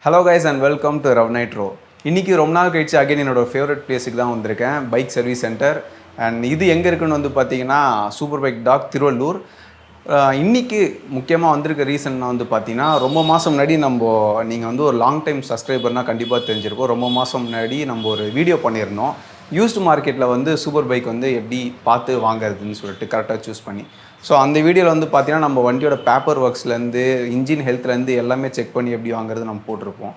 Hello guys and welcome to RevNitro. இன்னைக்கு ரொம்ப நாள் கழிச்சு அகைன் என்னோட ஃபேவரட் பிளேஸுக்கு தான் வந்திருக்கேன், பைக் சர்வீஸ் சென்டர். அண்ட் இது எங்கே இருக்குன்னு வந்து பார்த்தீங்கன்னா SuperBikeDoc திருவள்ளூர். இன்றைக்கி முக்கியமாக வந்திருக்க ரீசன் வந்து பார்த்தீங்கன்னா ரொம்ப மாதம் முன்னாடி நீங்கள் வந்து ஒரு லாங் டைம் சப்ஸ்கிரைபர்னால் கண்டிப்பாக தெரிஞ்சிருக்கும். ரொம்ப மாதம் முன்னாடி நம்ம ஒரு வீடியோ பண்ணியிருந்தோம், யூஸ்டு மார்க்கெட்டில் வந்து சூப்பர் பைக் வந்து எப்படி பார்த்து வாங்குறதுன்னு சொல்லிட்டு கரெக்டாக சூஸ் பண்ணி. ஸோ அந்த வீடியோவில் வந்து பார்த்தீங்கன்னா நம்ம வண்டியோட பேப்பர் ஒர்க்ஸ்லேருந்து இன்ஜின் ஹெல்த்லேருந்து எல்லாமே செக் பண்ணி எப்படி வாங்குறது நம்ம போட்டிருப்போம்.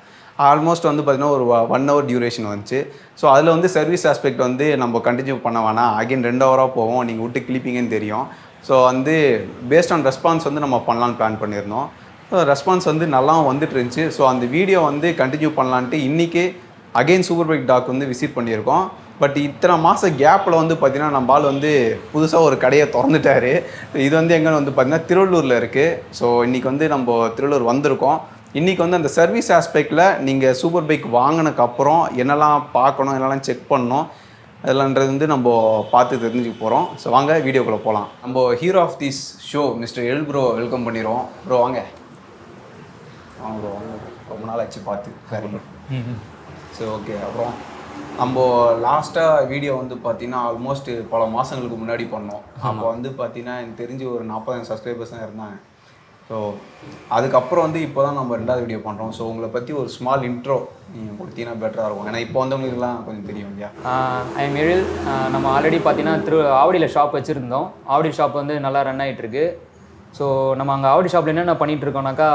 ஆல்மோஸ்ட் வந்து பார்த்திங்கன்னா ஒரு 1 hour டியூரேஷன் வந்துச்சு. ஸோ அதில் வந்து சர்வீஸ் ஆஸ்பெக்ட் வந்து நம்ம கண்டினியூ பண்ண வேணாம், அகைன் 2 hour போவோம், நீங்கள் விட்டு கிளிப்பிங்கன்னு தெரியும். ஸோ வந்து பேஸ்ட் ஆன் ரெஸ்பான்ஸ் வந்து நம்ம பண்ணலான்னு பிளான் பண்ணியிருந்தோம். ஸோ ரெஸ்பான்ஸ் வந்து நல்லா வந்துட்டு இருந்துச்சு. ஸோ அந்த வீடியோ வந்து கண்டினியூ பண்ணலான்ட்டு இன்றைக்கி அகெயின் SuperBikeDoc வந்து விசிட் பண்ணியிருக்கோம். பட் இத்தனை மாதம் கேப்பில் வந்து பார்த்திங்கன்னா நம்ம ஆள் வந்து புதுசாக ஒரு கடையை திறந்துட்டார். இது வந்து எங்கன்னு வந்து பார்த்திங்கன்னா திருவள்ளூரில் இருக்குது. ஸோ இன்றைக்கி வந்து நம்ம திருவள்ளூர் வந்திருக்கோம். இன்றைக்கி வந்து அந்த சர்வீஸ் ஆஸ்பெக்டில் நீங்கள் சூப்பர் பைக் வாங்கினதுக்கப்புறம் என்னெல்லாம் பார்க்கணும், என்னெல்லாம் செக் பண்ணணும், அதெல்லாம்ன்றது வந்து நம்ம பார்த்து தெரிஞ்சுக்க போகிறோம். ஸோ வாங்க வீடியோக்குள்ளே போகலாம். நம்ம hero of this show mister L bro welcome பண்ணிடுவோம். ப்ரோ வாங்க வாங்க ப்ரோ, வாங்க, ரொம்ப நாள் ஆச்சு பார்த்து. சரி, ஸோ ஓகே. அப்புறம் நம்ம லாஸ்ட்டாக வீடியோ வந்து பார்த்திங்கன்னா ஆல்மோஸ்ட் பல மாதங்களுக்கு முன்னாடி பண்ணோம். அப்போ வந்து பார்த்திங்கன்னா எனக்கு தெரிஞ்சு ஒரு 40,000 சப்ஸ்கிரைபர்ஸ் தான் இருந்தாங்க. ஸோ அதுக்கப்புறம் வந்து இப்போ தான் நம்ம 2வது வீடியோ பண்ணுறோம். ஸோ உங்களை பற்றி ஒரு ஸ்மால் இன்ட்ரோ நீங்கள் கொடுத்தீங்கன்னா பெட்டராக இருக்கும், ஏன்னா இப்போ வந்தவங்களுக்குலாம் கொஞ்சம் தெரியும் இல்லையா? ஐ எம் எழில். நம்ம ஆல்ரெடி பார்த்தீங்கன்னா ஆவடியில் ஷாப் வச்சுருந்தோம். ஆவடி ஷாப் வந்து நல்லா ரன் ஆகிட்டுருக்கு. ஸோ நம்ம அங்கே ஆவடி ஷாப்பில் என்னென்ன பண்ணிகிட்ருக்கோம்னாக்கா,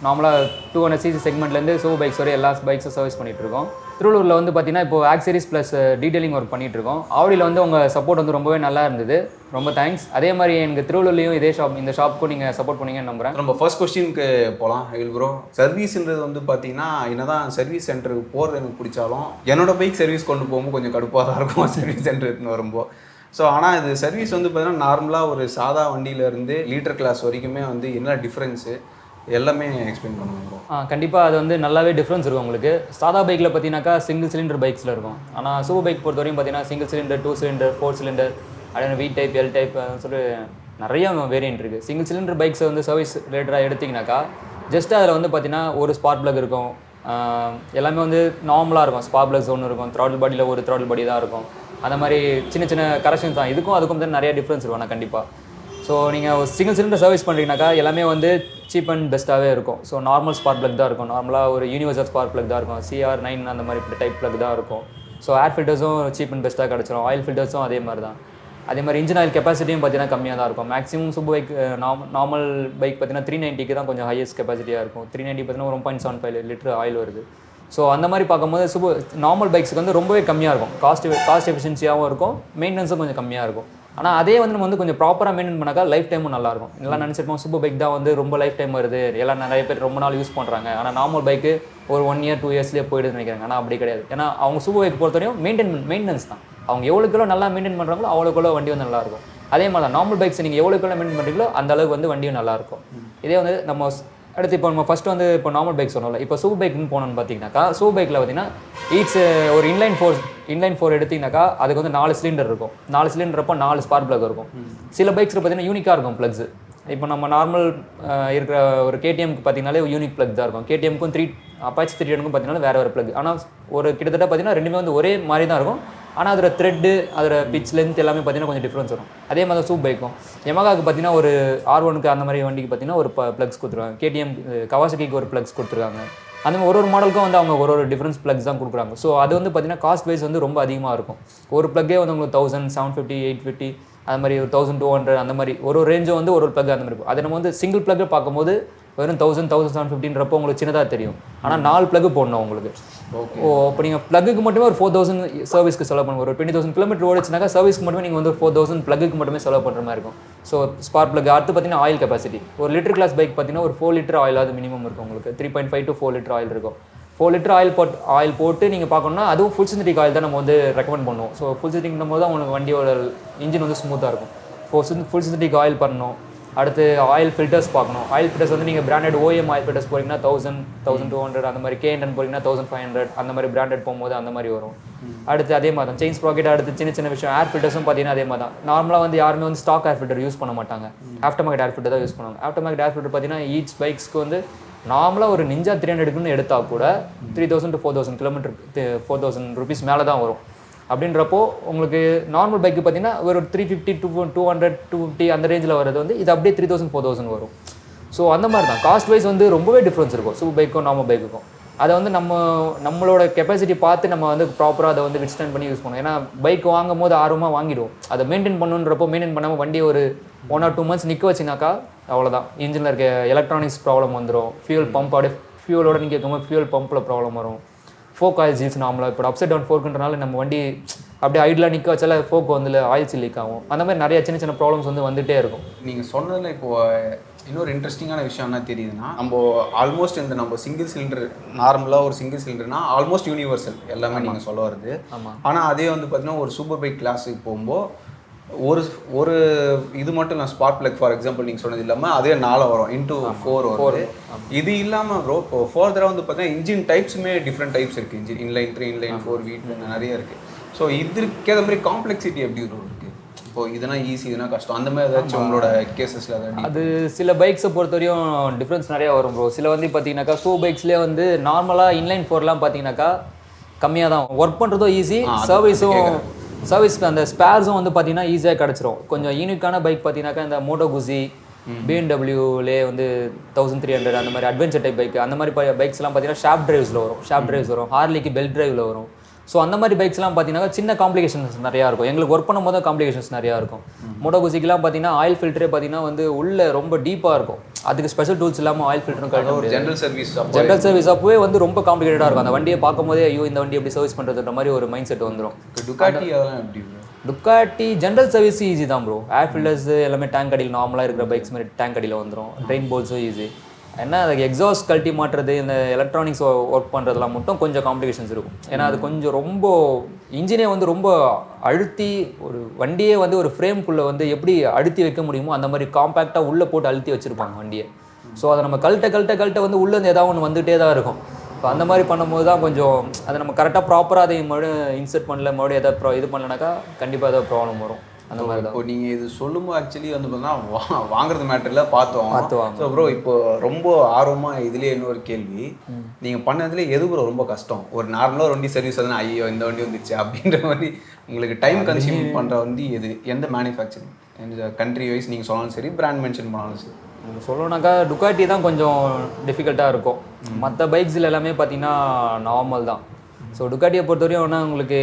நார்மலாக 200cc செக்மெண்ட்லேருந்து சூப்பர் பைக்ஸ் வரை எல்லா பைக்ஸும் சர்வீஸ் பண்ணிகிட்ருக்கோம். திருவள்ளூரில் வந்து பார்த்திங்கன்னா இப்போ ஆக்சரிஸ் ப்ளஸ் டீட்டெயிலிங் ஒர்க் பண்ணிகிட்ருக்கோம். ஆவடியில் வந்து உங்கள் சப்போர்ட் வந்து ரொம்பவே நல்லா இருந்தது, ரொம்ப தேங்க்ஸ். அதே மாதிரி எனக்கு திருவள்ளூர்லேயும் இந்த ஷாப்புக்கும் நீங்கள் சப்போர்ட் பண்ணீங்கன்னு நம்புகிறேன். நம்ம ஃபர்ஸ்ட் கொஸ்டினுக்கு போகலாம். எல் ப்ரோ, சர்வீஸ்ன்றது வந்து பார்த்தீங்கன்னா என்னதான் சர்வீஸ் சென்டருக்கு போகிறது எனக்கு பிடிச்சாலும் என்னோட பைக் சர்வீஸ் கொண்டு போகும்போது கொஞ்சம் கடுப்பாக தான் இருக்கும் சர்வீஸ் சென்டருக்குன்னு வரும்போது. ஸோ ஆனால் இது சர்வீஸ் வந்து பார்த்தீங்கன்னா நார்மலாக ஒரு சாதா வண்டியிலேருந்து லீட்டர் கிளாஸ் வரைக்குமே வந்து என்ன டிஃப்ரென்ஸு எல்லாமே எக்ஸ்பிளைன் பண்ணுவோம். கண்டிப்பாக அது வந்து நல்லாவே டிஃப்ரென்ஸ் இருக்கும் உங்களுக்கு. சாதா பைக்கில் பார்த்தீங்கன்னாக்கா சிங்கிள் சிலிண்டர் பைக்ஸில் இருக்கும். ஆனால் சூப்பர் பைக் பொறுத்த வரையும் பார்த்தீங்கன்னா சிங்கிள் சிலிண்டர், 2 சிலிண்டர், 4 சிலிண்டர், அதே வி டைப், எல் டைப் சொல்லிட்டு நிறைய வேரியன்ட் இருக்குது. சிங்கிள் சிலிண்டர் பைக்ஸை வந்து சர்வீஸ் ரிலேட்டடாக எடுத்திங்கனாக்கா ஜஸ்ட் அதில் வந்து பார்த்தீங்கன்னா ஒரு ஸ்பார்க் ப்ளக் இருக்கும். எல்லாமே வந்து நார்மலாக இருக்கும். ஸ்பார்க் ப்ளக்ஸ் ஒன்று இருக்கும், த்ராட்டில் பாடியில் ஒரு த்ராட்டில் பாடி தான் இருக்கும். அந்த மாதிரி சின்ன சின்ன கரெக்ஷன்ஸ் தான். அதுக்கும் வந்து நிறைய டிஃப்ரென்ஸ் இருக்கும் ஆனால் கண்டிப்பாக. ஸோ நீங்கள் சிங்கிள் சிலிண்டர் சர்வீஸ் பண்ணுறீங்கனாக்கா எல்லாமே வந்து சீப் அண்ட் பெஸ்ட்டாகவே இருக்கும். ஸோ நார்மல் ஸ்பார்க் ப்ளக் தான் இருக்கும், நார்மலாக ஒரு யூனிவர்சல் ஸ்பார்க் ப்ளக் தான் இருக்கும், CR9 அந்த மாதிரி டைப் ப்ளக் தான் இருக்கும். ஸோ ஏர் ஃபில்டர்ஸும் சீப் அண்ட் பெஸ்ட்டாக கிடச்சிரும். ஆயில் ஃபில்டர்ஸும் அதே மாதிரி தான். அதே மாதிரி இன்ஜின் ஆயில் கெப்பாசிட்டியும் பார்த்தீங்கன்னா கம்மியாக தான் இருக்கும். Maximum super bike normal bike பார்த்தீங்கன்னா 390க்கு தான் கொஞ்சம் ஹையஸ்ட் கெப்பாசிட்டியாக இருக்கும். 390 பார்த்தீங்கன்னா 1.75 லிட்டர் ஆயில் வருது. ஸோ அந்த மாதிரி பார்க்கும்போது நார்மல் பைக்ஸுக்கு வந்து ரொம்பவே கம்மியாக இருக்கும். காஸ்ட் எஃபிஷியன்சியாகவும் இருக்கும், மெயின்டெனன்ஸும் கொஞ்சம் கம்மியாக இருக்கும். ஆனால் அதே வந்து நம்ம வந்து கொஞ்சம் ப்ராப்பராக மெயின்டைன் பண்ணாக்கா லைஃப் டைமும் நல்லாயிருக்கும். எல்லாம் நினச்சிருப்போம் சூப்பர் பைக் தான் வந்து ரொம்ப லைஃப் டைம் வருது, எல்லாம் நிறைய பேர் ரொம்ப நாள் யூஸ் பண்ணுறாங்க. ஆனால் நார்மல் பைக்கு ஒரு 1 year 2 yearsலேயே போய்டுன்னு நினைக்கிறாங்க. ஆனால் அப்படி கிடையாது. ஏன்னா அவங்க சூப்பர் பைக் பொறுத்தவரையும் மெயின்டெனன்ஸ் தான். அவங்க எவ்வளோக்குள்ள நல்லா மெயின்டைன் பண்ணுறாங்களோ அவ்வளோக்குள்ள வண்டி வந்து நல்லாயிருக்கும். அதே மாதிரி தான் நார்மல் பைக்ஸ் நீங்கள் எவ்வளோக்குள்ள மெயின்டைன் பண்ணுறீங்களோ அந்த அளவுக்கு வந்து வண்டியும் நல்லாயிருக்கும். இதே வந்து நம்ம அடுத்து இப்போ நம்ம ஃபஸ்ட்டு வந்து இப்போ நார்மல் பைக் சொன்னோம்ல, இப்போ சூப்பர் பைக்னு போனோம்னு பார்த்தீங்கன்னாக்கா சூப்பர் பைக்கில் பார்த்தீங்கன்னா ஒரு இன்லைன் ஃபோர் எடுத்திங்கனாக்கா அதுக்கு வந்து 4 சிலிண்டர் இருக்கும். 4 சிலிண்டர் அப்போ 4 ஸ்பார்க் ப்ளக் இருக்கும். சில பைக்ஸில் பார்த்தீங்கன்னா யூனிக்காக இருக்கும் ப்ளக்ஸு. இப்போ நம்ம நார்மல் இருக்கிற ஒரு KTMக்கு பார்த்தீங்கன்னாலே யூனிக் ப்ளக் தான் இருக்கும். KTMக்கும் அப்பாச்சி 310க்கும் பார்த்தீங்கன்னா வேறு ப்ளக். ஆனால் ஒரு கிட்டத்தட்ட பார்த்தீங்கன்னா ரெண்டுமே வந்து ஒரே மாதிரி தான் இருக்கும். ஆனால் அதில் த்ரெட்டு, அதில் பிச் லென்த் எல்லாமே பார்த்தீங்கன்னா கொஞ்சம் டிஃப்ரென்ஸ் வரும். அதே மாதிரி தான் சூப்பர் பைக்கும். யமகாவுக்கு பார்த்தீங்கன்னா ஒரு R1க்கு அந்த மாதிரி வண்டிக்கு பார்த்தீங்கன்னா ஒரு ப்ளக்ஸ் கொடுத்துருவாங்க. KTM கவாசகிக்கு ஒரு ப்ளக்ஸ் கொடுத்துருக்காங்க. அந்த மாதிரி ஒரு மாடலுக்கும் வந்து அவங்க ஒரு டிஃப்ரென்ஸ் ப்ளக்ஸ் தான் கொடுக்குறாங்க. ஸோ அது வந்து பார்த்தீங்கன்னா காஸ்ட் வைஸ் வந்து ரொம்ப அதிகமாக இருக்கும். ஒரு ப்ளக்கே வந்து உங்களுக்கு 1000, 750, 850 அது மாதிரி ஒரு 1200 அந்த மாதிரி ஒரு ரேஞ்சும் வந்து ஒரு ப்ளக் அந்த மாதிரி இருக்கும். அதை நம்ம வந்து சிங்கிள் ப்ளக்கை பார்க்கும்போது வெறும் 1000, 1750ன்றப்போ உங்களுக்கு சின்னதாக தெரியும். ஆனால் 4 ப்ளக்கு போடணும் உங்களுக்கு. இப்போ நீங்கள் ப்ளக்குக்கு மட்டுமே ஒரு 4000 சர்வீஸ்க்கு செலவு பண்ணுவோம். ஒரு 20,000 கிலோமீட்டர் ஓடிச்சுனாக்கா சர்வீஸ்க்கு மட்டுமே நீங்கள் வந்து 4000 ப்ளக்குக்கு மட்டுமே செலவு பண்ணுற மாதிரி இருக்கும். So spark plug. அடுத்து பார்த்தீங்கன்னா ஆயில் கெப்பாசிட்டி. ஒரு லிட்டர் கிளாஸ் பைக் பார்த்தீங்கன்னா ஒரு 4 லிட்டர் ஆயில் அது மினிமம் இருக்கும் உங்களுக்கு. 3.5 to 4 லிட்டர் ஆயில் இருக்கும். 4 லிட்டர் ஆயில் போட்டு நீங்கள் பார்க்கணும்னா அதுவும் ஃபுல் சிந்தட்டிக் ஆயில் தான் நம்ம வந்து ரெக்கமெண்ட் பண்ணுவோம். ஸோ ஃபுல் சிந்தட்டிக் போது தான் உங்களுக்கு வண்டியோட இன்ஜின் வந்து ஸ்மூத்தாக இருக்கும். ஃபுல் சிந்தட்டிக் ஆயில் பண்ணணும். அடுத்து ஆயில் ஃபில்டர்ஸ் பார்க்கணும். ஆயில் ஃபில்டர்ஸ் வந்து நீங்கள் பிராண்டட் OEM ஆயில் ஃபில்டர்ஸ் போகிறீங்கன்னா 1000, 1200 அந்த மாதிரி, K&N போகிறீங்கன்னா 1500 அந்த மாதிரி பிராண்டட் போகும்போது அந்த மாதிரி வரும். அடுத்து அதே மாதிரி தான் செயின் ஸ்ப்ராக்கெட். அடுத்து சின்ன விஷயம் ஏர் ஃபில்டர்ஸும் பார்த்தீங்கன்னா அதே மாதிரி தான். நார்மலாக வந்து யாருமே வந்து ஸ்டாக் ஏர் ஃபில்டர் யூஸ் பண்ண மாட்டாங்க. ஆஃப்டர்மார்க்கெட் ஏர் ஃபில்டர் தான் யூஸ் பண்ணுவாங்க. ஆஃப்டர்மார்க்கெட் ஏர் ஃபில்டர் பார்த்தீங்கன்னா ஈச் பைக்ஸ்க்கு வந்து நார்மலாக ஒரு நிஞ்சா 300க்குன்னு எடுத்தால் கூட 3000 to 4000 கிலோமீட்டர் 4000 ருபீஸ் மேலே தான் வரும். அப்படின்றப்போ உங்களுக்கு நார்மல் பைக்கு பார்த்தீங்கன்னா ஒரு 350 to 200 250 அந்த ரேஞ்சில் வர்றது வந்து இது அப்படியே 3000 4000 வரும். ஸோ அந்த மாதிரி தான் காஸ்ட் வைஸ் வந்து ரொம்பவே டிஃப்ரென்ஸ் இருக்கும் சூப்பர் பைக்கும் நார்மல் பைக்குக்கும். அதை வந்து நம்மளோட கெப்பாசிட்டி பார்த்து நம்ம வந்து ப்ராப்பராக அதை வந்து வித்ஸ்டாண்ட் பண்ணி யூஸ் பண்ணுவோம். ஏன்னா பைக் வாங்கும் போது ஆர்வமாக வாங்கிடுவோம், அதை மெயின்டைன் பண்ணுன்றப்போ மெயின்டைன் பண்ணாமல் வண்டியை ஒரு 1 or 2 months நிற்க வச்சினாக்கா அவ்வளோதான், இன்ஜினில் இருக்க எலக்ட்ரானிக்ஸ் ப்ராப்ளம் வந்துடும், ஃபியூல் பம்ப் அப்படியே ஃபியூலோட நீங்கள் கேட்கும்போது ஃபியூல் பம்பில் ப்ராப்ளம் வரும், ஃபோக் ஆயில் சீல்ஸ் நார்மலாக இப்போ அப்சைட் டவுன் ஃபோர்க்குன்றனால நம்ம வண்டி அப்படியே ஐடில் நிற்க வச்சால ஃபோக் வந்து ஆயில் சீல் லீக் ஆகும். அந்த மாதிரி நிறைய சின்ன சின்ன ப்ராப்ளம்ஸ் வந்து வந்துகிட்டே இருக்கும். நீங்கள் சொன்னதில் இப்போது இன்னொரு இன்ட்ரெஸ்டிங்கான விஷயம் என்ன தெரியுதுன்னா, நம்ம ஆல்மோஸ்ட் இந்த நம்ம சிங்கிள் சிலிண்டர் நார்மலாக ஒரு சிங்கிள் சிலிண்டர்னா ஆல்மோஸ்ட் யூனிவர்சல் எல்லாமே நீங்கள் சொல்ல வருது. ஆனால் அதே வந்து பார்த்தீங்கன்னா ஒரு சூப்பர் பைக் கிளாஸுக்கு போகும்போது ஒரு இது மட்டும் நான் ஸ்பார்க் பிளக் ஃபார் எக்ஸாம்பிள் நீங்கள் சொன்னது இல்லாமல் அதே 4 வரும் *4 வருது. இது இல்லாமல் ப்ரோ இப்போ ஃபர்தராக வந்து பார்த்தீங்கன்னா இன்ஜின் டைப்ஸுமே டிஃப்ரெண்ட் டைப்ஸ் இருக்குது. இன்ஜின் இன்லைன் 3 இன்லைன் 4 V2 நிறைய இருக்குது. ஸோ இதுக்கேற்ற மாதிரி காம்ப்ளெக்சிட்டி எப்படி இருக்குது? இப்போ இதுனா ஈஸி இதுனா கஷ்டம் அந்த மாதிரி ஏதாச்சும் உங்களோட கேசஸில் ஏதாவது? அது சில பைக்ஸை பொறுத்தவரையும் டிஃப்ரென்ஸ் நிறையா வரும் ப்ரோ. சில வந்து பார்த்தீங்கன்னாக்கா சூப்பர் பைக்ஸ்லேயே வந்து நார்மலாக இன்லைன் 4லாம் பார்த்தீங்கன்னாக்கா கம்மியாக தான் ஒர்க் பண்ணுறதும் ஈஸி, சர்வீஸ் அந்த ஸ்பேர்ஸும் வந்து பார்த்தீங்கன்னா ஈஸியாக கிடச்சிரும். கொஞ்சம் யூனிக்கான பைக் பார்த்தீங்கன்னாக்கா இந்த மோட்டோ குசி BMW வந்து 1300 அந்த மாதிரி அட்வென்ச்சர் டைப் பைக் அந்த மாதிரி பைக்ஸ்லாம் பார்த்தீங்கன்னா ஷாஃப்ட் டிரைவ்ஸ் வரும், ஹார்லிக்கு பெல்ட் டிரைவில் வரும். ஸோ அந்த மாதிரி பைக்ஸ்லாம் பார்த்தீங்கன்னா சின்ன காம்ப்ளிகேஷன்ஸ் நிறையா இருக்கும். எங்களுக்கு ஒர்க் பண்ணும் போது காம்ப்ளிகேஷன்ஸ் நிறையா இருக்கும். மோட்டோ குசிக்கெலாம் பார்த்தீங்கன்னா ஆயில் ஃபில்டரே பார்த்தீங்கன்னா வந்து உள்ள ரொம்ப டீப்பாக இருக்கும், அதுக்கு ஸ்பெஷல் டூல்ஸ் இல்லாமல் ஆயில் ஃபில்டரும் கழட்ட ஜென்ரல் சர்வீஸ் அப்போவே வந்து ரொம்ப காம்ப்ளிகேட்டடாக இருக்கும். அந்த வண்டியை பார்க்கும்போதே ஐயோ இந்த வண்டி எப்படி சர்வீஸ் பண்ணுறதுன்ற மாதிரி ஒரு மைண்ட் செட் வந்துடும். டுக்காட்டி ஜென்ரல் சர்வீஸ் ஈஸி தான் ப்ரோ. ஏர் ஃபில்டர்ஸ் எல்லாமே டேங்க் அடியில் நார்மலாக இருக்கிற பைக்ஸ் மாதிரி டேங்க் அடியில் வந்துடும். ட்ரெயின் போல்ஸும் ஈஸி. என்ன அதுக்கு எக்ஸாஸ்ட் கழட்டி மாட்டுறது இந்த எலக்ட்ரானிக்ஸ் ஒர்க் பண்ணுறதுலாம் மட்டும் கொஞ்சம் காம்ப்ளிகேஷன்ஸ் இருக்கும். ஏன்னா அது கொஞ்சம் ரொம்ப இன்ஜினே வந்து ரொம்ப அழுத்தி ஒரு வண்டியே வந்து ஒரு ஃப்ரேம்குள்ளே வந்து எப்படி அழுத்தி வைக்க முடியுமோ அந்த மாதிரி காம்பேக்டாக உள்ளே போட்டு அழுத்தி வச்சுருப்பாங்க வண்டியை. ஸோ அதை நம்ம கழட்ட வந்து உள்ளேருந்து ஏதாவது ஒன்று வந்துகிட்டே தான் இருக்கும். இப்போ அந்த மாதிரி பண்ணும்போது தான் கொஞ்சம் அதை நம்ம கரெக்டாக ப்ராப்பராக அதை மறுபடியும் இன்சர்ட் பண்ணல மறுபடியும் எதாவது இது பண்ணலனாக்கா கண்டிப்பாக ஏதாவது ப்ராப்ளம் வரும். அந்த மாதிரி தான். இப்போ நீங்கள் இது சொல்லும்போது ஆக்சுவலி வந்து பார்த்தீங்கன்னா வாங்குறது மேட்டரில் பார்த்தோம். ஸோ ப்ரோ இப்போ ரொம்ப ஆர்வமாக இதுலேயே இன்னொரு கேள்வி, நீங்கள் பண்ணதுல எது ப்ரோ ரொம்ப கஷ்டம்? ஒரு நார்மலாக வண்டி சர்வீஸ் வந்து ஐயோ இந்த வண்டி வந்துச்சு அப்படின்ற மாதிரி உங்களுக்கு டைம் கன்சியூம் பண்ணுற வண்டி எது? எந்த மேனுஃபேக்சரிங் எந்த கண்ட்ரி வைஸ் நீங்கள் சொன்னாலும் சரி, பிராண்ட் மென்ஷன் பண்ணாலும் சரி? சொல்லணும்னாக்கா டுக்காட்டி தான் கொஞ்சம் டிஃபிகல்ட்டாக இருக்கும். மற்ற பைக்ஸில் எல்லாமே பார்த்தீங்கன்னா நார்மல் தான். ஸோ டுக்காட்டியை பொறுத்தவரையும் ஒன்றா உங்களுக்கு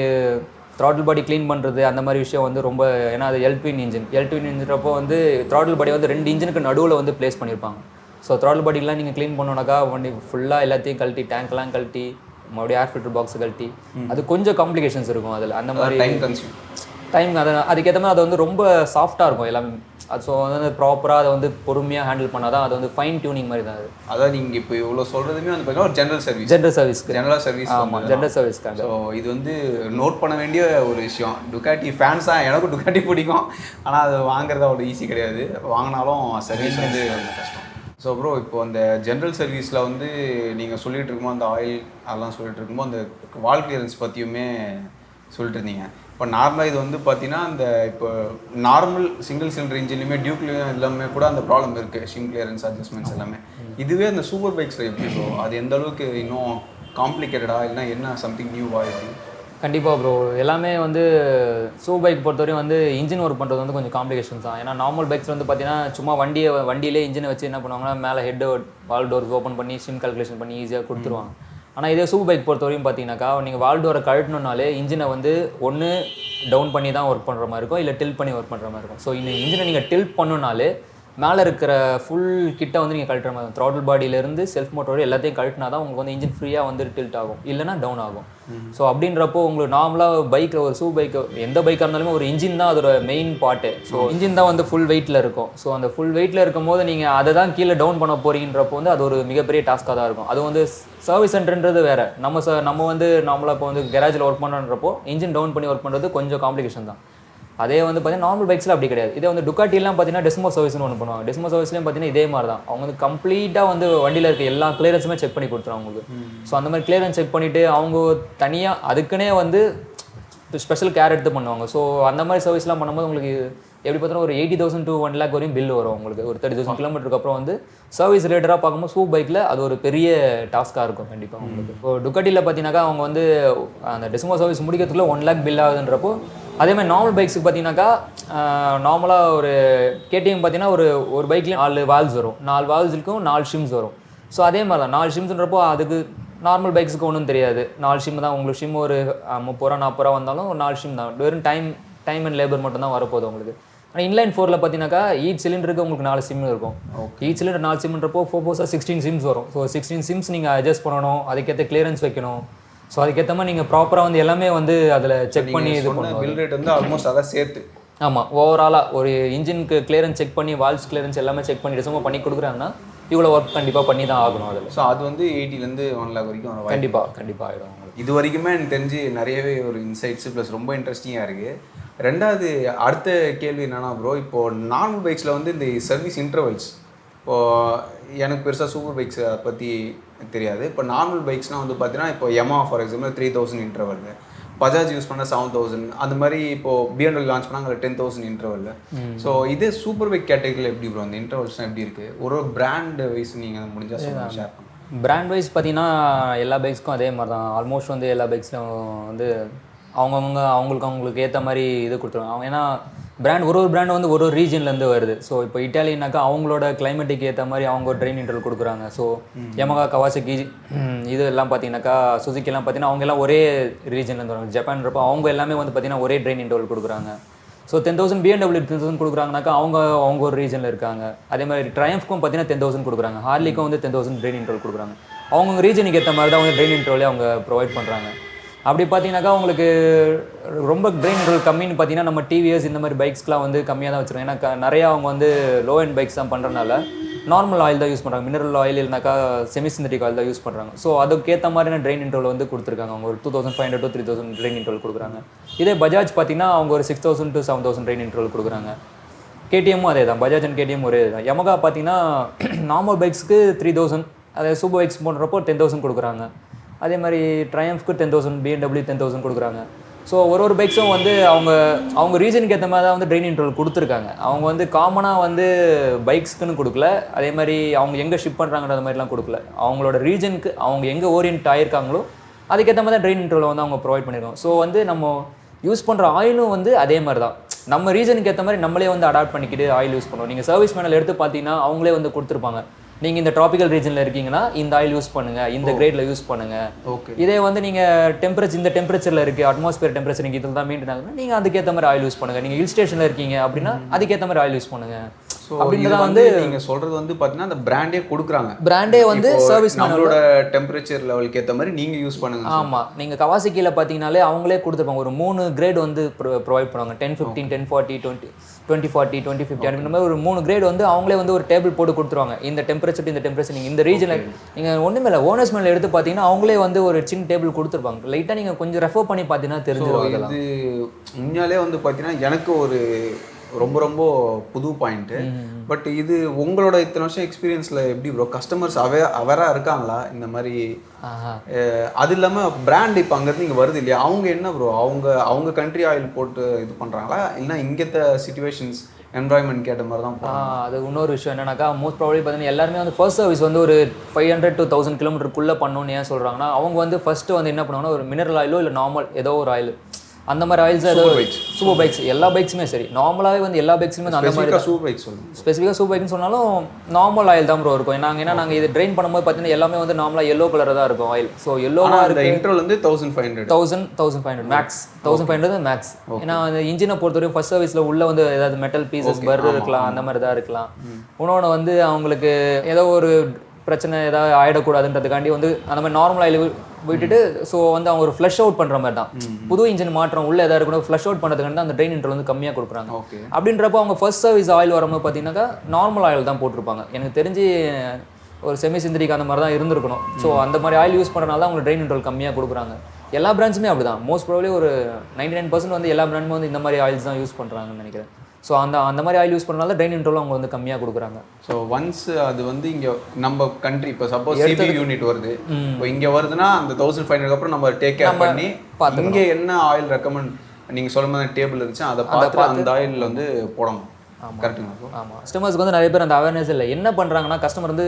த்ராட்டில் பாடி க்ளீன் பண்ணுறது அந்த மாதிரி விஷயம் வந்து ரொம்ப, ஏன்னா அது எல்ட்வின் இன்ஜின்றப்போ வந்து த்ராட்டில் பாடி வந்து 2 இன்ஜினுக்கு நடுவில் வந்து ப்ளேஸ் பண்ணியிருப்பாங்க. ஸோ த்ராட்டில் பாடிலாம் நீங்கள் க்ளீன் பண்ணோன்னாக்கா வண்டி ஃபுல்லாக எல்லாத்தையும் கழட்டி டேங்க்லாம் கழட்டி மறுபடியும் ஏர் ஃபில்டர் பாக்ஸ் கழட்டி அது கொஞ்சம் காம்ப்ளிகேஷன்ஸ் இருக்கும். அதில் அந்த மாதிரி டைம் அதுக்கேற்ற மாதிரி அது வந்து ரொம்ப சாஃப்டாக இருக்கும் எல்லாமே. அது ஸோ வந்து ப்ராப்பராக அதை வந்து பொறுமையாக ஹேண்டில் பண்ணால் தான் அது வந்து ஃபைன் டியூனிங் மாதிரி தான். அது அதாவது நீங்கள் இப்போ இவ்வளோ சொல்கிறதுமே வந்து பார்த்தீங்கன்னா ஒரு ஜென்ரல் சர்வீஸ். ஆமாம், ஜென்ரல் சர்வீஸ்க்காக. ஸோ இது வந்து நோட் பண்ண வேண்டிய ஒரு விஷயம். டுக்காட்டி ஃபேன்ஸாக எனக்கும் டுக்காட்டி பிடிக்கும், ஆனால் அது வாங்குறது அவ்வளோ ஈஸி கிடையாது. வாங்கினாலும் சர்வீஸ் வந்து கஷ்டம். ஸோ ப்ரோ இப்போ அந்த ஜென்ரல் சர்வீஸில் வந்து நீங்கள் சொல்லிகிட்டு இருக்கும்போது அந்த ஆயில் அதெல்லாம் சொல்லிட்டு இருக்கும்போது அந்த வால் கிளியரன்ஸ் பற்றியுமே சொல்லிட்டு இருந்தீங்க. இப்போ நார்மலாக இது வந்து பார்த்தீங்கன்னா இந்த இப்போ நார்மல் சிங்கிள் சிலிண்டர் இன்ஜின்லையுமே டியூக்லையும் எல்லாமே கூட அந்த ப்ராப்ளம் இருக்குது, ஷிம் கிளியரன்ஸ் அட்ஜஸ்ட்மெண்ட்ஸ் எல்லாமே. இதுவே அந்த சூப்பர் பைக்ஸில் எப்படி ப்ரோ அது எந்த அளவுக்கு இன்னும் காம்ப்ளிகேட்டடாக இல்லைனா என்ன சம்திங் நியூவாக எப்படி? கண்டிப்பாக ப்ரோ, எல்லாமே வந்து சூப்பர் பைக் பொறுத்தவரையும் வந்து இன்ஜின் ஒர்க் பண்ணுறது வந்து கொஞ்சம் காம்ப்ளிகேஷன்ஸ் தான். ஏன்னா நார்மல் பைக்ஸ் வந்து பார்த்தீங்கன்னா சும்மா வண்டியிலே இன்ஜினை வச்சு என்ன பண்ணுவாங்கன்னா மேலே ஹெட் வால் டோர்ஸ் ஓப்பன் பண்ணி ஷிம் கால்குலேஷன் பண்ணி ஈஸியாக கொடுத்துருவாங்க. ஆனால் இதே சூப்பர் பைக் பொறுத்தவரையும் பார்த்தீங்கன்னாக்கா நீங்கள் வால் டோரை கழட்டணுன்னாலே இன்ஜினை வந்து ஒன்று டவுன் பண்ணி தான் ஒர்க் பண்ணுற மாதிரி இருக்கும், இல்லை டில்ட் பண்ணி ஒர்க் பண்ணுற மாதிரி இருக்கும். ஸோ இந்த இன்ஜினை நீங்கள் டில்ட் பண்ணுனாலே மேலே இருக்கிற ஃபுல் கிட்ட வந்து நீங்கள் கழட்டுற மாதிரி த்ராட்டில் பாடியிலேருந்து செல்ஃப் மோட்டரோட எல்லாத்தையும் கழட்டினா தான் உங்களுக்கு வந்து இன்ஜின் ஃப்ரீயாக வந்து டில்ட் ஆகும், இல்லைனா டவுன் ஆகும். ஸோ அப்படின்றப்போ உங்களுக்கு நார்மலாக பைக்கில் ஒரு சூப்பர் பைக் எந்த பைக்காக இருந்தாலுமே ஒரு இன்ஜின் தான் அதோட மெயின் பார்ட்டு. ஸோ இன்ஜின் தான் வந்து ஃபுல் வெயிட்டில் இருக்கும். ஸோ அந்த ஃபுல் வெயிட்டில் இருக்கும் போது நீங்கள் அதை தான் கீழே டவுன் பண்ண போறீங்கன்றப்போ வந்து அது ஒரு மிகப்பெரிய டாஸ்க்காக தான் இருக்கும். அது வந்து சர்வீஸ் சென்டர்ன்றது வேறு. நம்ம வந்து நார்மலாக இப்போ வந்து கராஜில் ஒர்க் பண்ணுறப்போ இன்ஜின் டவுன் பண்ணி ஒர்க் பண்ணுறது கொஞ்சம் காம்ப்ளிகேஷன் தான். அதே வந்து பார்த்தீங்கன்னா நார்மல் பைக்ஸில் அப்படி கிடையாது. இதே வந்து டுக்காட்டிலாம் பார்த்தீங்கன்னா டெஸ்மோ சர்வீஸ்னு ஒன்று பண்ணுவாங்க. டெஸ்மோ சர்வீஸ்லேயும் பார்த்தீங்கன்னா இதே மாதிரி தான். அவங்க வந்து கம்ப்ளீட்டாக வந்து வண்டியில் இருக்க எல்லா கிளியரன்ஸுமே செக் பண்ணி கொடுத்துருவாங்க அவங்களுக்கு. ஸோ அந்த மாதிரி கிளியரன்ஸ் செக் பண்ணிவிட்டு அவங்க தனியாக அதுக்குன்னே வந்து ஸ்பெஷல் கேர் எடுத்து பண்ணுவாங்க. ஸோ அந்த மாதிரி சர்வீஸ்லாம் பண்ணும்போது உங்களுக்கு எப்படி பார்த்தா ஒரு 80,000 to 1 lakh வரையும் பில் வரும் உங்களுக்கு ஒரு 30,000 கிலோமீட்டருக்கு அப்புறம் வந்து சர்வீஸ் ரிலேட்டடாக பார்க்கும்போது சூப்பர் பைக்கில் அது ஒரு பெரிய டாஸ்க்காக இருக்கும் கண்டிப்பாக உங்களுக்கு. இப்போ டுக்காட்டியில் பார்த்தீங்கன்னாக்கா அவங்க வந்து அந்த டெஸ்மோ சர்வீஸ் முடிக்கிறதுக்குள்ள 1 lakh பில் ஆகுதுன்றப்போ அதே மாதிரி நார்மல் பைக்ஸுக்கு பார்த்தீங்கன்னாக்கா நார்மலாக ஒரு கேடிஎம் பார்த்தீங்கன்னா ஒரு பைக்லேயும் 4 வால்வ்ஸ் வரும், 4 வால்வ்ஸ் இருக்கும், 4 ஷிம்ஸ் வரும். ஸோ அதே மாதிரி தான் 4 ஷிம்ஸ்ன்றப்போ அதுக்கு நார்மல் பைக்ஸுக்கு ஒன்றும் தெரியாது, 4 ஷிம் தான் உங்களுக்கு. ஷிம் ஒரு 30 ரூபா 40 ரூபா வந்தாலும் ஒரு 4 ஷிம் தான், வெறும் டைம் அண்ட் லேபர் மட்டும் தான் வரப்போகுது உங்களுக்கு. ஆனால் இன்லைன் 4ல் பார்த்தீங்கன்னாக்கா ஈச் சிலிண்டருக்கு உங்களுக்கு 4 சிம் இருக்கும். ஈச் சிலிண்டர் 4 சிம்ன்றப்போ 4 16 சிம்ஸ் வரும். ஸோ 16 சிம்ஸ் நீங்கள் அட்ஜஸ்ட் பண்ணணும், அதுக்கேற்ற கிளியரன்ஸ் வைக்கணும். ஸோ அதுக்கேற்ற மாதிரி நீங்கள் ப்ராப்பராக வந்து எல்லாமே வந்து அதில் செக் பண்ணி இது பண்ணணும். பில் ரேட் வந்து ஆல்மோஸ்ட் அதை சேர்த்து ஆமாம், ஓவராலாக ஒரு இன்ஜினுக்கு கிளியரன்ஸ் செக் பண்ணி வால்வ்ஸ் கிளியரன்ஸ் எல்லாமே செக் பண்ணி டிசம்பர் பண்ணி கொடுக்குறாங்கன்னா இவ்வளோ ஒர்க் கண்டிப்பாக பண்ணி தான் ஆகணும் அதில். ஸோ அது வந்து 80லேருந்து 1 lakh வரைக்கும் வரும். கண்டிப்பாக ஆகிடும் உங்களுக்கு. இது வரைக்குமே எனக்கு தெரிஞ்சு நிறையவே ஒரு இன்சைட்ஸ் ப்ளஸ் ரொம்ப இன்ட்ரெஸ்டிங்காக இருக்குது. ரெண்டாவது அடுத்த கேள்வி என்னன்னா ப்ரோ, இப்போது நார்மல் பைக்ஸில் வந்து இந்த சர்வீஸ் இன்டர்வல்ஸ், இப்போது எனக்கு பெருசாக சூப்பர் பைக்ஸை பற்றி தெரியாது. இப்போ நார்மல் பைக்ஸ்னால் வந்து பார்த்தீங்கன்னா இப்போ Yamaha for example 3000 interval, Bajaj use பண்ணால் 7000, அந்த மாதிரி இப்போது பிஎன்டபிள்யூ லான்ச் பண்ணால் அங்கே 10,000 இன்டர்வல். ஸோ இதே சூப்பர் பைக் கேட்டகரியில் எப்படி ப்ரோ அந்த இன்டர்வல்ஸ்லாம் எப்படி இருக்குது? ஒரு பிராண்ட் வைஸ் நீங்கள் முடிஞ்சால் ஷேர் பண்ணுங்கள். பிராண்ட் வைஸ் பார்த்தீங்கன்னா எல்லா பைக்ஸ்க்கும் அதே மாதிரி தான். ஆல்மோஸ்ட் வந்து எல்லா பைக்ஸ்லையும் வந்து அவங்களுக்கு ஏற்ற மாதிரி இது கொடுத்துருவாங்க. அவங்க ஏன்னா பிராண்ட் ஒரு பிராண்ட் வந்து ஒரு ரீஜன்லேருந்து வருது. ஸோ இப்போ இட்டாலினாக்கா அவங்களோட கிளைமேட்டுக்கு ஏற்ற மாதிரி அவங்க ஒரு ட்ரெயின் இன்டர்வல் கொடுக்குறாங்க. ஸோ யமகா, கவாசகி இது எல்லாம் பார்த்தீங்கன்னாக்கா சுசுக்கிலாம் பார்த்தீங்கன்னா அவங்க எல்லாம் ஒரே ரீஜன்லேருந்து வராங்க. ஜப்பான்றப்போ அவங்க எல்லாமே வந்து பார்த்தீங்கன்னா ஒரே ட்ரெயின் இன்டர்வல் கொடுக்குறாங்க. ஸோ 10,000 BMW 10,000 கொடுக்குறாங்கனாக்கா அவங்க ஒரு ரீஜனில் இருக்காங்க. அதே மாதிரி ட்ரையம்ஃப்க்கும் பார்த்தீங்கன்னா 10,000 கொடுக்குறாங்க. ஹார்லிக்கும் வந்து 10,000 ட்ரெயின் இன்டர்வல் கொடுக்குறாங்க. அவங்க ரீஜனுக்கு ஏற்ற மாதிரி தான் வந்து ட்ரெயின் இன்டர்வலே அவங்க ப்ரொவைட் பண்ணுறாங்க. அப்படி பார்த்தீங்கன்னாக்கா உங்களுக்கு ரொம்ப ட்ரெயின் இன்டர்வல் கம்மின்னு பார்த்தீங்கன்னா நம்ம டிவிஎஸ் இந்த மாதிரி பைக்ஸ்லாம் வந்து கம்மியாக தான் வச்சுருக்காங்க. ஏன்னா நிறையா அவங்க வந்து லோ அண்ட் பைக்ஸ் தான் பண்ணுறதுனால நார்மல் ஆயில் தான் யூஸ் பண்ணுறாங்க. மினரல் ஆயில் இல்லைனாக்கா செமி சிந்தட்டிக் ஆயில் தான் யூஸ் பண்ணுறாங்க. ஸோ அதுக்கேற்ற மாதிரியான ட்ரெயின் இன்டர்வல் வந்து கொடுத்துருக்காங்க. அவங்க ஒரு 2500 to 3000 ட்ரெயின் இன்டர்வல் கொடுக்குறாங்க. இதே பஜாஜ் பார்த்தீங்கன்னா அவங்க ஒரு 6000 to 7000 ட்ரெயின் இன்டர்வல் கொடுக்குறாங்க. கேடிஎம்மும் அதே தான், பஜாஜ் அண்ட் கேடிஎம் ஒரே தான். யமகா பார்த்தீங்கன்னா நார்மல் பைக்ஸ்க்கு 3000, அதே சூப்பர் பைக்ஸ் போடுறப்போ 10,000 கொடுக்குறாங்க. அதே மாதிரி ட்ரையம்ஃப்க்கு 10,000, BMW 10,000 கொடுக்குறாங்க. ஸோ ஒரு பைக்ஸும் வந்து அவங்க ரீஜனுக்கு ஏற்ற மாதிரி தான் வந்து ட்ரெயின் இன்டர்வல் கொடுத்துருக்காங்க. அவங்க வந்து காமனாக வந்து பைக்ஸ்க்குன்னு கொடுக்கல, அதே மாதிரி அவங்க எங்கே ஷிப் பண்ணுறாங்கன்ற மாதிரிலாம் கொடுக்கல. அவங்களோட ரீஜனுக்கு அவங்க எங்கே ஓரியன்ட் ஆகிருக்காங்களோ அதுக்கேற்ற மாதிரி தான் ட்ரெயின் இன்டர்வல் வந்து அவங்க ப்ரொவைட் பண்ணியிருக்காங்க. ஸோ வந்து நம்ம யூஸ் பண்ணுற ஆயிலும் வந்து அதே மாதிரி தான் நம்ம ரீஜனுக்கு ஏற்ற மாதிரி நம்மளே வந்து அடாப்ட் பண்ணிக்கிட்டு ஆயில் யூஸ் பண்ணுவோம். நீங்கள் சர்வீஸ் மேனல் எடுத்து பார்த்தீங்கன்னா அவங்களே வந்து கொடுத்துருப்பாங்க, நீங்கள் இந்த ட்ராபிக்கல் ரீஜனில் இருக்கீங்கன்னா இந்த ஆயில் யூஸ் பண்ணுங்கள், இந்த கிரேடில் யூஸ் பண்ணுங்கள். ஓகே, இதே வந்து நீங்கள் இந்த டெம்பரேச்சரில் இருக்குது, அட்மாஸ்பியர் டெம்பரேச்சர் நீங்கள் இதில் தான் மெயின்டைன் ஆகுதுன்னா நீங்கள் அதுக்கேற்ற மாதிரி ஆயில் யூஸ் பண்ணுங்கள். நீங்கள் ஹில் ஸ்டேஷனில் இருக்கீங்க அப்படின்னா அதுக்கேற்ற மாதிரி ஆயில் யூஸ் பண்ணுங்கள். ஸோ அப்படின்றத வந்து நீங்கள் சொல்கிறது வந்து பார்த்தீங்கன்னா அந்த பிராண்டே கொடுக்குறாங்க. பிராண்டே வந்து சர்வீஸ் நம்மளோட டெம்பரேச்சர் லெவலுக்கு ஏற்ற மாதிரி நீங்கள் யூஸ் பண்ணுங்கள். ஆமாம், நீங்கள் கவாசக்கியில் பார்த்தீங்கனாலே அவங்களே கொடுத்துருப்பாங்க. ஒரு 3 கிரேட் வந்து ப்ரொவைட் பண்ணுவாங்க. 10-15, 10-40, 20-40, 20-50 அப்படின்ற மாதிரி ஒரு 3 கிரேட் வந்து அவங்களே வந்து ஒரு டேபிள் போட்டு கொடுத்துருவாங்க. இந்த டெம்பரேச்சர் நீங்கள் இந்த ரீஜனில் நீங்கள் ஒன்றுமே இல்லை ஓனர்ஸ் மேலே எடுத்து பார்த்தீங்கன்னா அவங்களே வந்து ஒரு சின்ன டேபிள் கொடுத்துருப்பாங்க. லைட்டாக நீங்கள் கொஞ்சம் ரெஃபர் பண்ணி பார்த்தீங்கன்னா தெரிஞ்சிடும். இது உண்மையாலே வந்து பார்த்தீங்கன்னா எனக்கு ஒரு ரொம்ப புது பாயிண்ட்டு. பட் இது உங்களோட இத்தனை வருஷம் எக்ஸ்பீரியன்ஸில் எப்படி ப்ரோ கஸ்டமர்ஸ் அவராக இருக்காங்களா இந்த மாதிரி? அது இல்லாமல் பிராண்ட் இப்போ அங்கேருந்து இங்கே வருது இல்லையா, அவங்க என்ன ப்ரோ அவங்க கண்ட்ரி ஆயில் போட்டு இது பண்ணுறாங்களா இல்லைன்னா இங்கேத்த சிச்சுவேஷன்ஸ் என்வரான்மெண்ட் கேட்ட மாதிரி தான்? அது இன்னொரு விஷயம் என்னன்னாக்கா மோஸ்ட் ப்ராபப்லி பார்த்தீங்கன்னா எல்லாருமே வந்து ஃபர்ஸ்ட் சர்வீஸ் வந்து ஒரு 500 to 1000 கிலோமீட்டருக்குள்ளே பண்ணணும்னு ஏன் சொல்கிறாங்கன்னா அவங்க வந்து ஃபஸ்ட்டு வந்து என்ன பண்ணுவாங்கன்னா ஒரு மினரல் ஆயிலோ இல்லை நார்மல் ஏதோ ஒரு ஆயில் அந்த மாதிரி ஆயில்ஸ் சூப்பர் பைக்ஸ் எல்லா பைக்ஸுமே சரி நார்மலாகவே வந்து எல்லா பைக்ஸுமே அந்த மாதிரி சூப்பர் பைக்ஸ் சொல்லுங்கள். ஸ்பெசிஃபிக்காக சூப்பர் பைக்னு சொன்னாலும் நார்மல் ஆயில் தான் ப்ரோ இருக்கும். நாங்கள் இது ட்ரெயின் பண்ணும்போது பார்த்தீங்கன்னா எல்லாமே வந்து நார்மலாக எல்லோ கலராக தான் இருக்கும் ஆயில். ஸோ எல்லோவாக இருக்குது. இன்டர்வல் வந்து 1500 மேக்ஸ் 1500 மேக்ஸ். ஏன்னா அந்த இன்ஜினை பொறுத்தவரைக்கும் ஃபர்ஸ்ட் சர்வீஸில் உள்ள வந்து ஏதாவது மெட்டல் பீசஸ் பர் இருக்கலாம், அந்த மாதிரி தான் இருக்கலாம். இன்னொன்று வந்து அவங்களுக்கு ஏதோ ஒரு பிரச்சனை ஏதாவது ஆகிடக்கூடாதுன்றதுக்காண்டி வந்து அந்த மாதிரி நார்மல் ஆயில் விட்டுட்டு ஸோ வந்து அவங்க ஒரு ஃப்ளஷ் அவுட் பண்ணுற மாதிரி தான். புது இன்ஜின் மாற்றம் உள்ள ஏதாவது இருக்கணும் ஃப்ளஷ் அவுட் பண்ணுறதுக்காண்டி அந்த ட்ரெயின் இன்டர்வல் வந்து கம்மியாக கொடுக்குறாங்க. அப்படின்றப்போ அவங்க ஃபர்ஸ்ட் சர்வீஸ் ஆயில் வரும்போது பார்த்தீங்கன்னாக்கா நார்மல் ஆயில் தான் போட்டிருப்பாங்க. எனக்கு தெரிஞ்சு ஒரு செமி சிந்தரிக் அந்த மாதிரி தான் இருந்திருக்கணும். ஸோ அந்த மாதிரி ஆயில் யூஸ் பண்ணுறதுனால தான் அவங்க ட்ரெயின் இன்டர்வல் கம்மியாக கொடுக்குறாங்க. எல்லா பிராண்ட்ஸுமே அப்படி தான். மோஸ்ட் ப்ராபப்லி ஒரு 99% வந்து எல்லா பிராண்டுமே வந்து இந்த மாதிரி ஆயில்ஸ் தான் யூஸ் பண்ணுறாங்கன்னு நினைக்கிறேன். ஸோ அந்த மாதிரி ஆயில் யூஸ் பண்ணனால ட்ரெயின் இன்டர்வல் அவங்க வந்து கம்மியாக கொடுக்குறாங்க. ஸோ ஒன்ஸ் அது வந்து இங்கே நம்ம கண்ட்ரி இப்போ சப்போஸ் சிபி யூனிட் வருது, இப்போ இங்கே வருதுன்னா அந்த 1500 அப்புறம் நம்ம டேக் கேர் பண்ணி இங்கே என்ன ஆயில் ரெக்கமெண்ட் நீங்கள் சொல்ல மாதிரி டேபிள் இருந்துச்சு அதை பார்த்து அந்த ஆயிலில் வந்து போடணும். கரெக்டுங்களா? ஆமாம், கஸ்டமர்ஸ்க்கு வந்து நிறைய பேர் அந்த அவேர்னஸ் இல்லை. என்ன பண்ணுறாங்கன்னா கஸ்டமர் வந்து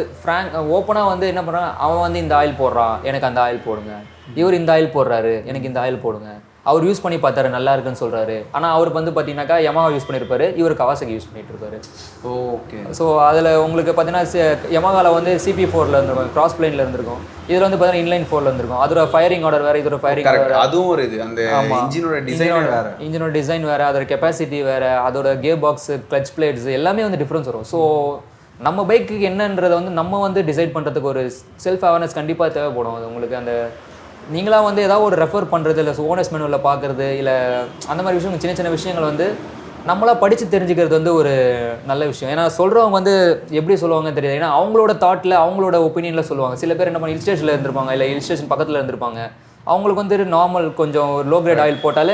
ஓப்பனாக வந்து என்ன பண்ணுறாங்க, அவன் வந்து இந்த ஆயில் போடுறான் எனக்கு அந்த ஆயில் போடுங்க, இவர் இந்த ஆயில் போடுறாரு எனக்கு இந்த ஆயில் போடுங்க, அவர் யூஸ் பண்ணி பார்த்தாரு நல்லா இருக்குன்னு சொல்கிறாரு. ஆனால் அவருக்கு வந்து பார்த்தீங்கன்னாக்கா யமாஹா யூஸ் பண்ணியிருப்பாரு, இவர் கவாசகி யூஸ் பண்ணிட்டு இருப்பாரு. ஓகே. ஸோ அதில் உங்களுக்கு பார்த்தீங்கன்னா யமாஹாவில் வந்து CP4 இருந்திருக்கும், கிராஸ் பிளைனில் இருந்திருக்கும். இதில் வந்து பார்த்தீங்கன்னா இன்லைன் 4 இருந்திருக்கும். அதோட ஃபயரிங் ஆர்டர் வேறு, இதோட ஃபயரிங் ஆர்டர் அதுவும் ஒரு இது. அந்த இன்ஜினோட டிசைன் வேறு, அதோட கெப்பாசிட்டி வேறு, அதோட கியர் பாக்ஸ், கிளச் பிளேட்ஸ் எல்லாமே வந்து டிஃப்ரென்ஸ் வரும். ஸோ நம்ம பைக்கு என்னன்றதை வந்து நம்ம வந்து டிசைட் பண்ணுறதுக்கு ஒரு செல்ஃப் அவேர்னஸ் கண்டிப்பாக தேவைப்படும். அது உங்களுக்கு அந்த நீங்களாக வந்து ஏதாவது ஒரு ரெஃபர் பண்ணுறது, இல்லை ஓனர்ஸ் மெனுவில் பார்க்குறது, இல்லை அந்த மாதிரி விஷயங்கள் சின்ன சின்ன விஷயங்கள் வந்து நம்மளாக படித்து தெரிஞ்சுக்கிறது வந்து ஒரு நல்ல விஷயம். ஏன்னா சொல்கிறவங்க வந்து எப்படி சொல்லுவாங்க தெரியாது. ஏன்னா அவங்களோட தாட்டில் அவங்களோட ஒப்பீனியனில் சொல்லுவாங்க. சில பேர் என்ன பண்ண ஹில் ஸ்டேஷனில் இருந்திருப்பாங்க, இல்லை ஹில் ஸ்டேஷன் பக்கத்தில் இருந்திருப்பாங்க. அவங்களுக்கு வந்து நார்மல் கொஞ்சம் லோ கிரேட் ஆயில் போட்டாலே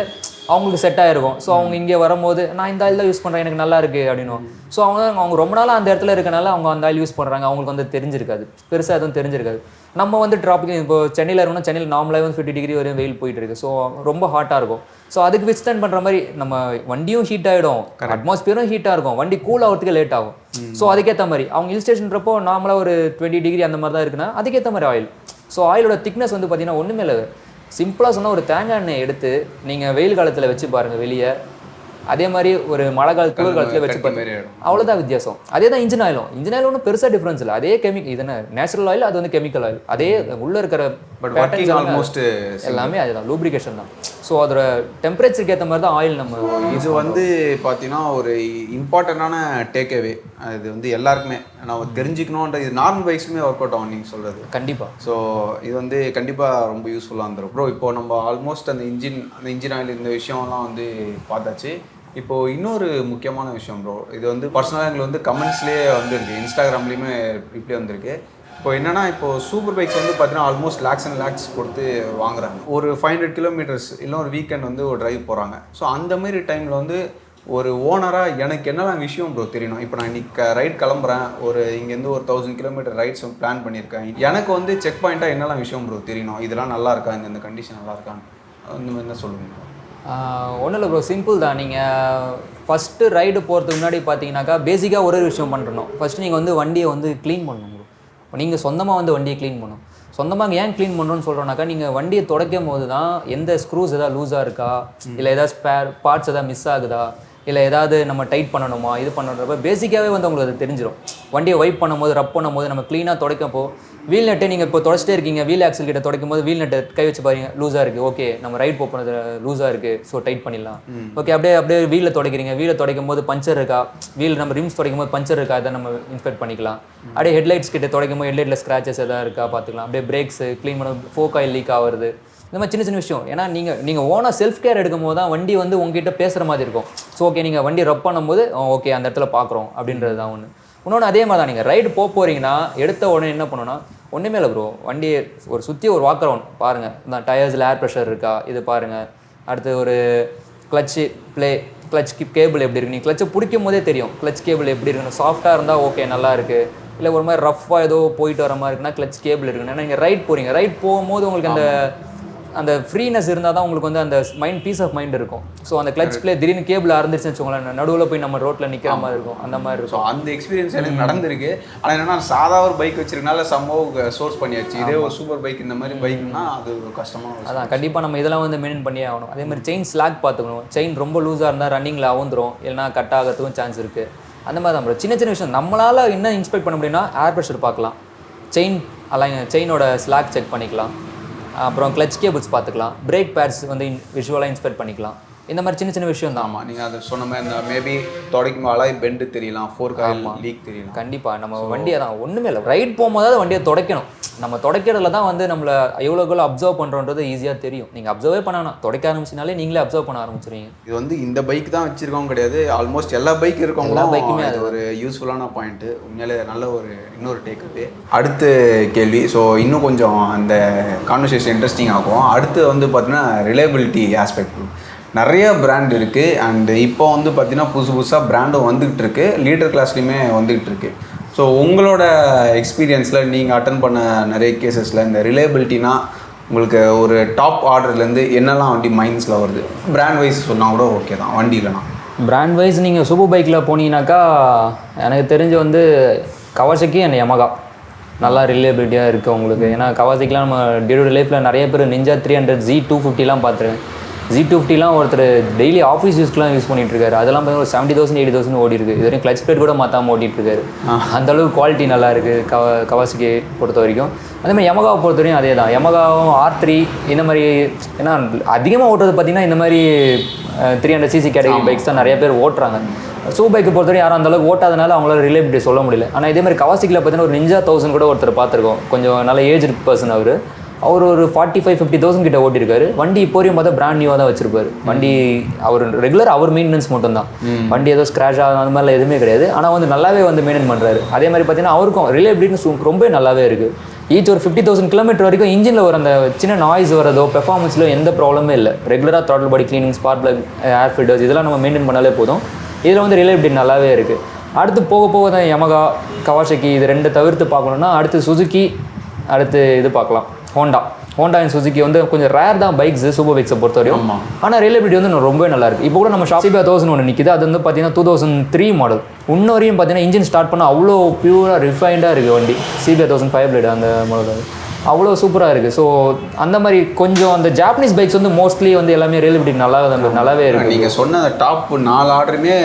அவங்களுக்கு செட் ஆகிருக்கும். ஸோ அவங்க இங்கே வரும்போது நான் இந்த ஆயில் தான் யூஸ் பண்ணுறேன் எனக்கு நல்லா இருக்குது அப்படின்னும். ஸோ அவங்க ரொம்ப நாளாக அந்த இடத்துல இருக்கனால அவங்க அந்த ஆயில் யூஸ் பண்ணுறாங்க, அவங்களுக்கு வந்து தெரிஞ்சிருக்காது, பெருசாக எதுவும் தெரிஞ்சிருக்காது. நம்ம வந்து ட்ராபிக் இப்போ சென்னையில் இருக்கணும், சென்னையில் நார்மலாக வந்து 50 டிகிரி வரையும் வெயில் போயிட்டு இருக்கு. ஸோ ரொம்ப ஹாட்டாக இருக்கும். ஸோ அதுக்கு வித்ஸ்டாண்ட் பண்ணுற மாதிரி நம்ம வண்டியும் ஹீட் ஆகிடும், அட்மாஸ்பியரும் ஹீட்டாக இருக்கும், வண்டி கூல் ஆகிறதுக்கு லேட் ஆகும். ஸோ அதுக்கேற்ற மாதிரி அவங்க ஹில் ஸ்டேஷன்றப்போ நார்மலாக ஒரு 20 டிகிரி அந்த மாதிரி தான் இருக்குன்னா அதுக்கேற்ற மாதிரி ஆயில். ஸோ ஆயிலோட திக்னஸ் வந்து பார்த்தீங்கன்னா ஒன்றுமே இல்லை. சிம்பிளாக சொன்னால் ஒரு தேங்காய் எண்ணெய் எடுத்து நீங்கள் வெயில் காலத்தில் வச்சு பாருங்கள் வெளியே, அதே மாதிரி ஒரு மழை காலத்து குளிர் காலத்தில் வச்சு பாருங்க, அவ்வளோதான் வித்தியாசம். அதே தான் இன்ஜின் ஆயிலும். இன்ஜின் ஆயில் ஒன்றும் பெருசாக டிஃப்ரென்ஸ் இல்லை. அதே கெமிக்கல், இது நேச்சுரல் ஆயில், அது வந்து கெமிக்கல் ஆயில். அதே உள்ளே இருக்கிற ஆல்மோஸ்ட் எல்லாமே அதுதான், லூப்ரிகேஷன் தான். ஸோ அதோட டெம்பரேச்சருக்கு ஏற்ற மாதிரி தான் ஆயில் நம்ம இது வந்து பார்த்தீங்கன்னா ஒரு இம்பார்ட்டண்ட்டான டேக்அவே. இது வந்து எல்லாருக்குமே நம்ம தெரிஞ்சுக்கணுன்ற, இது நார்மல் பைக்ஸுமே ஒர்க் அவுட் ஆகும் நீங்கள் சொல்கிறது கண்டிப்பாக. ஸோ இது வந்து கண்டிப்பாக ரொம்ப யூஸ்ஃபுல்லாக இருந்துடும் ப்ரோ. இப்போ நம்ம ஆல்மோஸ்ட் அந்த இன்ஜின் ஆயில் இந்த விஷயம்லாம் வந்து பார்த்தாச்சு. இப்போது இன்னொரு முக்கியமான விஷயம் ப்ரோ, இது வந்து பர்சனலாக எங்களுக்கு வந்து கமெண்ட்ஸ்லேயே வந்துருக்கு, இன்ஸ்டாகிராம்லேயுமே ரிப்ளை வந்திருக்கு. இப்போ என்னென்னா, இப்போது சூப்பர் பைக்ஸ் வந்து பார்த்தீங்கன்னா ஆல்மோஸ்ட் லேக்ஸ் அண்ட் லேக்ஸ் கொடுத்து வாங்குறாங்க. ஒரு 500 கிலோமீட்டர்ஸ் இல்லை ஒரு வீக்கெண்ட் வந்து ஒரு ட்ரைவ் போகிறாங்க. ஸோ அந்தமாரி டைமில் வந்து ஒரு ஓனராக எனக்கு என்னெல்லாம் விஷயம் ப்ரோ தெரியணும். இப்போ நான் இன்றைக்கி ரைட் கிளம்புறேன், ஒரு இங்கேருந்து ஒரு 1000 கிலோமீட்டர் ரைட்ஸ் பிளான் பண்ணியிருக்கேன். எனக்கு வந்து செக் பாயிண்ட்டாக என்னெல்லாம் விஷயம் ப்ரோ தெரியணும், இதெல்லாம் நல்லா இருக்கா, இந்த கண்டிஷன் நல்லா இருக்கான்னு அந்த மாதிரி தான் சொல்லுங்கள். ஒன்றும் இல்லை ப்ரோ, சிம்பிள் தான். நீங்கள் ஃபஸ்ட்டு ரைடு போகிறதுக்கு முன்னாடி பார்த்தீங்கன்னாக்கா பேசிக்காக ஒரு விஷயம் பண்ணணும். ஃபஸ்ட்டு நீங்கள் வந்து வண்டியை வந்து க்ளீன் பண்ணணும். நீங்கள் சொந்தமாக வந்து வண்டியை க்ளீன் பண்ணணும். சொந்தமாக ஏன் க்ளீன் பண்ணுறோன்னு சொல்கிறோன்னாக்கா, நீங்கள் வண்டியை துடைக்கும் போது தான் எந்த ஸ்க்ரூஸ் எதாவது லூஸாக இருக்கா, இல்லை எதாவது ஸ்பேர் பார்ட்ஸ் எதாவது மிஸ் ஆகுதா, இல்லை ஏதாவது நம்ம டைட் பண்ணணுமா, இது பண்ணுறப்ப பேசிக்காகவே வந்து உங்களுக்கு அது தெரிஞ்சிடும். வண்டியை வைப் பண்ணும்போது, ரப் பண்ணும்போது, நம்ம க்ளீனாக துடைக்கப்போ வீல் நெட்டை நீங்கள் இப்போ தொடச்சிட்டே இருக்கீங்க, வீல் ஆக்சில் கிட்ட துடைக்கும் போது வீல் நெட்டை கை வச்சு பாருங்க, லூஸாக இருக்குது, ஓகே நம்ம ரைட் போகிறது லூஸாக இருக்குது, ஸோ டைட் பண்ணிடலாம். ஓகே, அப்படியே வீலில் துடைக்கிறீங்க, வீலை துடைக்கும் போது பஞ்சர் இருக்கா, வீல் நம்ம ரிம்ஸ் துடைக்கும் போது பஞ்சர் இருக்கா, அதை நம்ம இன்ஸ்பெக்ட் பண்ணிக்கலாம். அப்படியே ஹெட்லைட்ஸ் கிட்ட துடைக்கும் போது ஹெட்லைட்டில் ஸ்க்ராச்சஸ் எதாவது இருக்கா பார்த்துக்கலாம். அப்படியே பிரேக்ஸு க்ளீன் பண்ண, ஃபோக் ஆயில் லீக் ஆகுறது, இந்த மாதிரி சின்ன சின்ன விஷயம். ஏன்னா நீங்கள் ஓனாக செல்ஃப் கேர் எடுக்கும் போது தான் வண்டி வந்து உங்ககிட்ட பேசுகிற மாதிரி இருக்கும். ஸோ ஓகே, நீங்கள் வண்டி ரப் பண்ணும்போது ஓகே அந்த இடத்துல பார்க்குறோம் அப்படின்றது தான் ஒன்று. இன்னொன்று அதே மாதிரி தான், நீங்கள் ரைடு போகிறீங்கன்னா எடுத்த உடனே என்ன பண்ணணும்னா, ஒன்றுமே இல்லை ப்ரோ, வண்டியை ஒரு சுற்றி ஒரு வாக் அரவுண்ட் பாருங்கள், இந்த டயர்ஸில் ஏர் ப்ரெஷர் இருக்கா இது பாருங்கள். அடுத்து ஒரு கிளச்சு கிளச் கேபிள் எப்படி இருக்குது, நீங்கள் கிளச்சை பிடிக்கும் போதே தெரியும் கிளச் கேபிள் எப்படி இருக்குன்னு. சாஃப்டாக இருந்தால் ஓகே நல்லா இருக்குது, இல்லை ஒரு மாதிரி ரஃப்பாக ஏதோ போயிட்டு வர மாதிரி இருக்குன்னா கிளச் கேபிள் இருக்குன்னு. ஏன்னா நீங்கள் ரைட் போகிறீங்க, ரைட் போகும்போது உங்களுக்கு அந்த ஃப்ரீனஸ் இருந்தால் தான் உங்களுக்கு வந்து அந்த பீஸ் ஆஃப் மைண்ட் இருக்கும். ஸோ அந்த கிளச் பிளே திடீர்னு கேபிள் ஆரம்பிச்சுன்னு வச்சுக்கோங்களேன், நடுவில் போய் நம்ம ரோட்டில் நிற்கிற மாதிரி இருக்கும், அந்த மாதிரி இருக்கும். அந்த எக்ஸ்பீரியன்ஸ் எனக்கு நடந்திருக்கு. ஆனால் என்னன்னா, சாதா ஒரு பைக் வச்சிருக்கனால சம்பவ சோர்ஸ் பண்ணியாச்சு. இதே ஒரு சூப்பர் பைக் இந்த மாதிரி பைக்னா அது ஒரு கஷ்டமாக. அதான் கண்டிப்பாக நம்ம இதெல்லாம் வந்து மெயின்டைன் பண்ணியே ஆகணும். அதே மாதிரி செயின் ஸ்லாக் பார்த்துக்கணும். செயின் ரொம்ப லூஸாக இருந்தால் ரன்னிங்கில் அவுந்துடும், இல்லைனா கட் ஆகிறதுக்கும் சான்ஸ் இருக்குது. அந்த மாதிரி தான் சின்ன சின்ன விஷயம் நம்மளால் என்ன இன்ஸ்பெக்ட் பண்ண முடியும்னா, ஏர் ப்ரெஷர் பார்க்கலாம், செயினோட ஸ்லாக் செக் பண்ணிக்கலாம், அப்புறம் கிளச் கேபிள்ஸ் பார்த்துக்கலாம், பிரேக் பேட்ஸ் வந்து விஷுவலாக இன்ஸ்பெக்ட் பண்ணிக்கலாம். இந்த மாதிரி சின்ன சின்ன விஷயம் தான். ஆமாம், நீங்கள் அதை சொன்ன மாதிரி இந்த மேபி தொடக்கும் அலாய் பெண்டு தெரியலாம், ஃபோர்க் ஆயில் லீக் தெரியலாம். கண்டிப்பாக நம்ம வண்டியை தான் ஒன்றுமே இல்லை, ரைட் போகும்போது வண்டியை துடைக்கணும். நம்ம துடைக்கிறதுல தான் வந்து நம்மளை எவ்வளோக்குள்ள அப்சர்வ் பண்ணுறோன்றது ஈஸியாக தெரியும். நீங்கள் அப்சர்வே பண்ணணும், துடைக்க ஆரம்பிச்சினாலே நீங்களே அப்சர்வ் பண்ண ஆரம்பிச்சிருவீங்க. இது வந்து இந்த பைக் தான் வச்சிருக்கோம் கிடையாது, ஆல்மோஸ்ட் எல்லா பைக் இருக்கோம், எல்லா பைக்குமே அது ஒரு யூஸ்ஃபுல்லான பாயிண்ட்டு. உண்மையிலே நல்ல ஒரு இன்னொரு டேக்கு. அடுத்த கேள்வி, ஸோ இன்னும் கொஞ்சம் அந்த கான்வர்சேஷன் இன்ட்ரெஸ்டிங் ஆகும். அடுத்து வந்து பார்த்தீங்கன்னா ரிலையபிலிட்டி ஆஸ்பெக்ட். நிறைய பிராண்ட் இருக்குது அண்ட் இப்போ வந்து பார்த்திங்கன்னா புதுசாக பிராண்டும் வந்துக்கிட்டு இருக்குது, லீடர் கிளாஸ்லேயுமே வந்துக்கிட்டு இருக்குது. ஸோ உங்களோட எக்ஸ்பீரியன்ஸில் நீங்கள் அட்டன் பண்ண நிறைய கேசஸில் இந்த ரிலையபிலிட்டினா உங்களுக்கு ஒரு டாப் ஆர்டர்லேருந்து என்னெல்லாம் வண்டி மைண்ட்ஸில் வருது? பிராண்ட் வைஸ் சொன்னால் கூட ஓகே தான், வண்டி இல்லைனா. பிராண்ட் வைஸ் நீங்கள் சூப்பர் பைக்கில் போனீங்கன்னாக்கா எனக்கு தெரிஞ்சு வந்து கவாசகி அண்ட் யமகா நல்லா ரிலேபிலிட்டியாக இருக்குது உங்களுக்கு. ஏன்னா கவாசகிலாம் நம்ம டே டு டே லைஃப்பில் நிறைய பேர் நிஞ்சா 300 Z250 பார்த்துருக்கேன். Z250 ஒருத்தர் டெய்லி ஆஃபீஸ் யூஸ்க்குலாம் யூஸ் பண்ணிட்டு இருக்காரு. அதெல்லாம் பார்த்தீங்கன்னா ஒரு 70,000 80,000 ஓடி இருக்குது. இது வரைக்கும் கிளச் பிளேட் கூட மாற்றாமல் ஓட்டிகிட்டு இருக்காரு. அந்தளவுக்கு குவாலிட்டி நல்லா இருக்குது கவாசகி பொறுத்த வரைக்கும். அதேமாதிரி யமகாவை பொறுத்த வரைக்கும் அதே தான். யமகாவும் R3 இந்த மாதிரி, ஏன்னா அதிகமாக ஓட்டுறது பார்த்தீங்கன்னா இந்த மாதிரி 300cc கேட்டகரி பைக்ஸ் தான் நிறைய பேர் ஓட்டுறாங்க. சூப்பர் பைக்கை பொறுத்தவரைக்கும் யாரும் அந்தளவுக்கு ஓட்டாதனால அவங்களால ரிலேபிலிட்டி சொல்ல முடியல. ஆனால் இதேமாதிரி கவாசகியில் பார்த்தீங்கன்னா ஒரு நிஞ்சா 1000 கூட ஒருத்தர் பார்த்துருக்கோம். கொஞ்சம் நல்ல ஏஜ் பர்சன் அவர் ஒரு 45-50,000 கிட்ட ஓட்டிருக்காரு. வண்டி இப்போ வரையும் பார்த்தா பிராண்ட் நியூவாக தான் வச்சிருப்பாரு. வண்டி அவர் ரெகுலர் அவர் மெயின்டெனன்ஸ் மட்டும் தான். வண்டி ஏதோ ஸ்க்ராச் ஆகும் அந்த மாதிரிலாம் எதுவுமே கிடையாது. ஆனால் வந்து நல்லாவே வந்து மெயின்டைன் பண்ணுறாரு. அதே மாதிரி பார்த்தீங்கன்னா அவருக்கும் ரிலேபிலிட்டி ரொம்ப நல்லாவே இருக்குது. ஈச் ஒரு 50,000 கிலோமீட்டர் வரைக்கும் இன்ஜினில் ஒரு அந்த சின்ன நாய்ஸ் வரதோ பெர்ஃபார்மன்ஸில் எந்த ப்ராப்ளமே இல்லை. ரெகுலராக throttle body cleaning, spark plug, air filters இதெல்லாம் நம்ம மெயின்டைன் பண்ணாலே போதும். இதில் வந்து ரிலேபிலிட்டி நல்லாவே இருக்குது. அடுத்து போக போக தான் யமகா, கவாசகி இது ரெண்டு தவிர்த்து பார்க்கணுன்னா அடுத்து சுசுகி, அடுத்து இது பார்க்கலாம் ஹோண்டா அண்ட் சுசுகி வந்து கொஞ்சம் ரேர் தான் பைக்ஸ் சூப்பர் பைக்ஸை பொறுத்த வரையும். ஆனால் ரிலேபிலிட்டி வந்து ரொம்பவே நல்லா இருக்குது. இப்போ கூட நம்ம CBR 1000 ஒன்று நிற்கிது. அது வந்து பார்த்தீங்கன்னா 2003 மாடல். இன்ன வரையும் பார்த்தீங்கன்னா இன்ஜின் ஸ்டார்ட் பண்ணால் அவ்வளோ பியூராக ரிஃபைண்டாக இருக்குது வண்டி. CBR 1000 5 blade அந்த மாடல் அவ்வளோ சூப்பராக இருக்குது. ஸோ அந்த மாதிரி கொஞ்சம் அந்த ஜாப்பனீஸ் பைக்ஸ் வந்து மோஸ்ட்லி வந்து எல்லாமே ரிலேபிலிட்டி நல்லாவே இருக்குது. நீங்கள் சொன்ன டாப் 4 ஆர்டருமே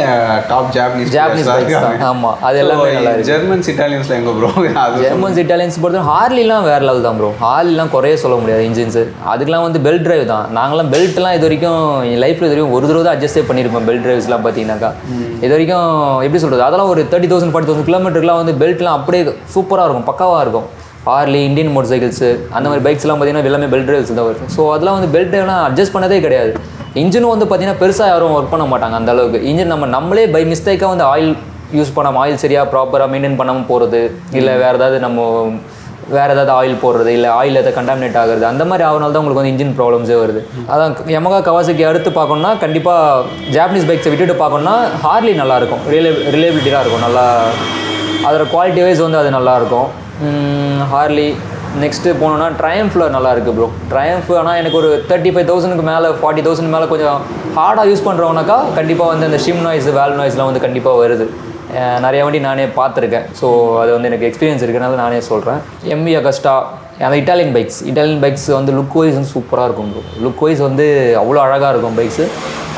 டாப் ஜாப்பனீஸ் பைக்ஸ் தான். ஆமாம், அது எல்லாமே நல்லா இருக்குது. ஜெர்மன்ஸ் இட்டாலியன்ஸில் எங்கே ப்ரோ? ஜெர்மன்ஸ் இட்டாலியன்ஸ் பொறுத்த ஹார்லிலாம் வேறு லெவல் தான் ப்ரோ. ஹார்லிலாம் குறைய சொல்ல முடியாது. இன்ஜின்ஸு அதுக்கெலாம் வந்து பெல்ட் டிரைவ் தான். நாங்களாம் பெல்ட்லாம் இது வரைக்கும் என் லைஃப்பில் இது வரைக்கும் ஒரு தடவை தான் அட்ஜஸ்டே பண்ணியிருப்போம். பெல்ட் டிரைவ்ஸ்லாம் பார்த்தீங்கன்னாக்கா இது வரைக்கும் எப்படி சொல்கிறது, அதெல்லாம் ஒரு 30,000 40,000 கிலோமீட்டருக்குலாம் வந்து பெல்ட்லாம் அப்படியே சூப்பராக இருக்கும், பக்காவாக இருக்கும். ஹார்லி, இந்தியன் மோட்டர் சைக்கிள்ஸு அந்த மாதிரி பைக்ஸ்லாம் பார்த்தீங்கன்னா எல்லாமே பெல்ட் டிரைவ்ஸ் தான் வருது. ஸோ அதெல்லாம் வந்து பெல்ட் டிரைவ்லாம் அட்ஜஸ்ட் பண்ணதே கிடையாது. இன்ஜினும் வந்து பார்த்தீங்கன்னா பெருசாக யாரும் ஒர்க் பண்ண மாட்டாங்க அந்த அளவுக்கு. இன்ஜின் நம்மளே பை மிஸ்டேக்காக வந்து ஆயில் யூஸ் பண்ணாமல், ஆயில் சரியாக ப்ராப்பராக மெயின்டைன் பண்ணாமல் போகிறது, இல்லை வேறு ஏதாவது ஆயில் போடுறது, இல்லை ஆயில் எதாவது கண்டாமினேட் ஆகுறது, அந்த மாதிரி ஆகுனால தான் உங்களுக்கு வந்து இன்ஜின் ப்ராப்ளம்ஸே வருது. அதான் யமகா கவாசகி அடுத்து பார்க்கணுன்னா கண்டிப்பாக ஜாப்பனீஸ் பைக்ஸை விட்டுட்டு பார்க்கணுன்னா ஹார்லி நல்லாயிருக்கும். ரிலேபிலிட்டியாக இருக்கும் நல்லா. அதோட குவாலிட்டி வைஸ் வந்து அது நல்லாயிருக்கும். ஹார்லி நெக்ஸ்ட்டு போனோன்னா ட்ரையம்ஃபில் நல்லா இருக்குது ப்ரோ. ட்ரையம்ஃப் ஆனால் எனக்கு ஒரு 35,000 மேலே 40,000 மேலே கொஞ்சம் ஹார்டாக யூஸ் பண்ணுறவனாக்கா கண்டிப்பாக வந்து அந்த ஷிம் நாய்ஸ், வேல் நாய்ஸ்லாம் வந்து கண்டிப்பாக வருது. நிறைய வண்டி நானே பார்த்துருக்கேன். ஸோ அது வந்து எனக்கு எக்ஸ்பீரியன்ஸ் இருக்கிறனால நானே சொல்கிறேன். எம்வி அகஸ்டா அந்த இட்டாலியன் பைக்ஸ் வந்து லுக் வைஸ் வந்து சூப்பராக இருக்கும் ப்ரோ. லுக் வைஸ் வந்து அவ்வளோ அழகாக இருக்கும் பைக்ஸு.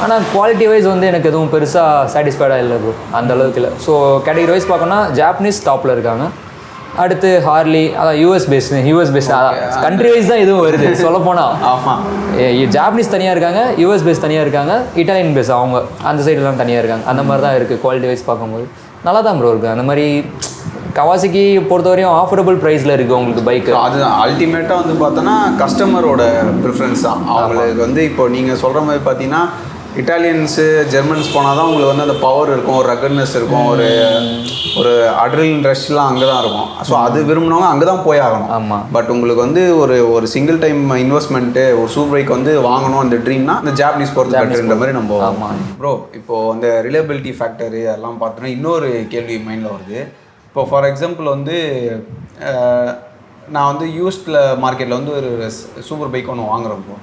ஆனால் குவாலிட்டி வைஸ் வந்து எனக்கு எதுவும் பெருசாக சாட்டிஸ்ஃபைடாக இல்லை ப்ரோ, அந்த அளவுக்கு இல்லை. ஸோ கேட்டகரி வைஸ் பார்க்கணுன்னா ஜாப்பனீஸ் டாப்பில் இருக்காங்க. அடுத்து ஹார்லி, அதான் யூஎஸ் பேஸ்ட் அதான் கண்ட்ரி வைஸ் தான் இதுவும் வருது சொல்லப்போனால். ஆமாம், ஜாப்பனீஸ் தனியாக இருக்காங்க, யூஎஸ் பேஸ் தனியாக இருக்காங்க, இட்டாலியன் பேஸ் அவங்க அந்த சைடுலாம் தனியாக இருக்காங்க. அந்த மாதிரி தான் இருக்குது குவாலிட்டி வைஸ் பார்க்கும்போது. நல்லா தான் ப்ரோ இருக்குது. அந்த மாதிரி கவாசகி பொறுத்தவரையும் ஆஃபர்டபுள் ப்ரைஸில் இருக்குது உங்களுக்கு பைக்கு. அதுதான் அல்டிமேட்டாக வந்து பார்த்தோன்னா கஸ்டமரோட ப்ரிஃபரன்ஸ் தான். அவங்களுக்கு வந்து இப்போ நீங்கள் சொல்கிற மாதிரி பார்த்தீங்கன்னா இட்டாலியன்ஸு, ஜெர்மன்ஸ் போனால் தான் உங்களுக்கு வந்து அந்த பவர் இருக்கும், ஒரு ரகட்னஸ் இருக்கும், ஒரு அட்ரினலின் ரஷ்லாம் அங்கே தான் இருக்கும். ஸோ அது விரும்பினவங்க அங்கே தான் போய் ஆகணும். ஆமாம். பட் உங்களுக்கு வந்து ஒரு சிங்கிள் டைம் இன்வெஸ்ட்மெண்ட்டு ஒரு சூப்பர் பைக் வந்து வாங்கணும் அந்த ட்ரீம்னா இந்த ஜாப்பனீஸ் பொறுத்து பெட்டர்ன்ற மாதிரி நம்ம. ஆமாம் ப்ரோ, இப்போது அந்த ரிலேபிலிட்டி ஃபேக்டரு அதெல்லாம் பார்த்தோன்னா இன்னொரு கேள்வி மைண்டில் வருது. இப்போ ஃபார் எக்ஸாம்பிள் வந்து நான் வந்து யூஸ்டில் மார்க்கெட்டில் வந்து ஒரு சூப்பர் பைக் ஒன்று வாங்குறப்போ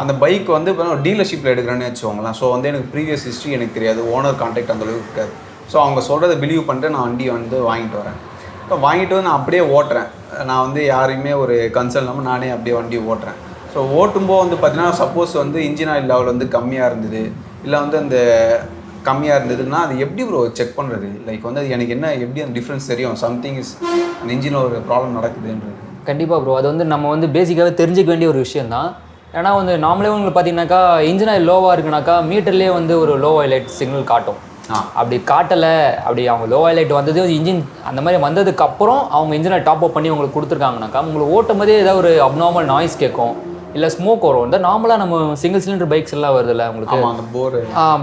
அந்த பைக் வந்து இப்போ டீலர்ஷிப்பில் எடுக்கிறேன்னு வச்சுக்கோங்களேன். ஸோ வந்து எனக்கு ப்ரீவியஸ் ஹிஸ்ட்ரி எனக்கு தெரியாது, ஓனர் கான்டாக்ட் அந்தளவுக்கு இருக்காது. ஸோ அவங்க சொல்கிறத பிலீவ் பண்ணிட்டு நான் வண்டி வந்து வாங்கிட்டு வரேன். இப்போ வாங்கிட்டு வந்து நான் அப்படியே ஓட்டுறேன். நான் வந்து யாரையுமே ஒரு கன்சல்ட் இல்லாமல் நானே அப்படியே வண்டி ஓட்டுறேன். ஸோ ஓட்டும்போது வந்து பார்த்தீங்கன்னா சப்போஸ் வந்து இன்ஜின் ஆயில் லெவல் வந்து கம்மியாக இருந்தது, இல்லை வந்து அந்த கம்மியாக இருந்ததுன்னா அது எப்படி ப்ரோ செக் பண்ணுறது? லைக் வந்து எனக்கு என்ன எப்படி அந்த டிஃப்ரென்ஸ் தெரியும்? சம்திங் இஸ் அந்த இன்ஜினில் ஒரு ப்ராப்ளம் நடக்குதுன்றது. கண்டிப்பாக ப்ரோ, அது வந்து நம்ம வந்து பேசிக்காகவே தெரிஞ்சிக்க வேண்டிய ஒரு விஷயம் தான். ஏன்னா வந்து நாமளே உங்களுக்கு பார்த்தீங்கன்னாக்கா இன்ஜின் ஆயில் லோவாக இருக்குனாக்கா மீட்டர்லேயே வந்து ஒரு லோ ஆயில் சிக்னல் காட்டும். அப்படி காட்டலை, அப்படி அவங்க லோ ஆயில் வந்தது இன்ஜின் அந்த மாதிரி வந்ததுக்கப்புறம் அவங்க இன்ஜினை டாப் அப் பண்ணி உங்களுக்கு கொடுத்துருக்காங்கனாக்கா உங்களுக்கு ஓட்டும் போதே ஏதாவது ஒரு அப்நார்மல் நாய்ஸ் கேட்கும், இல்லை ஸ்மோக் வரும். இந்த நார்மலாக நம்ம சிங்கிள் சிலிண்டர் பைக்ஸ் எல்லாம் வருதுல்ல உங்களுக்கு,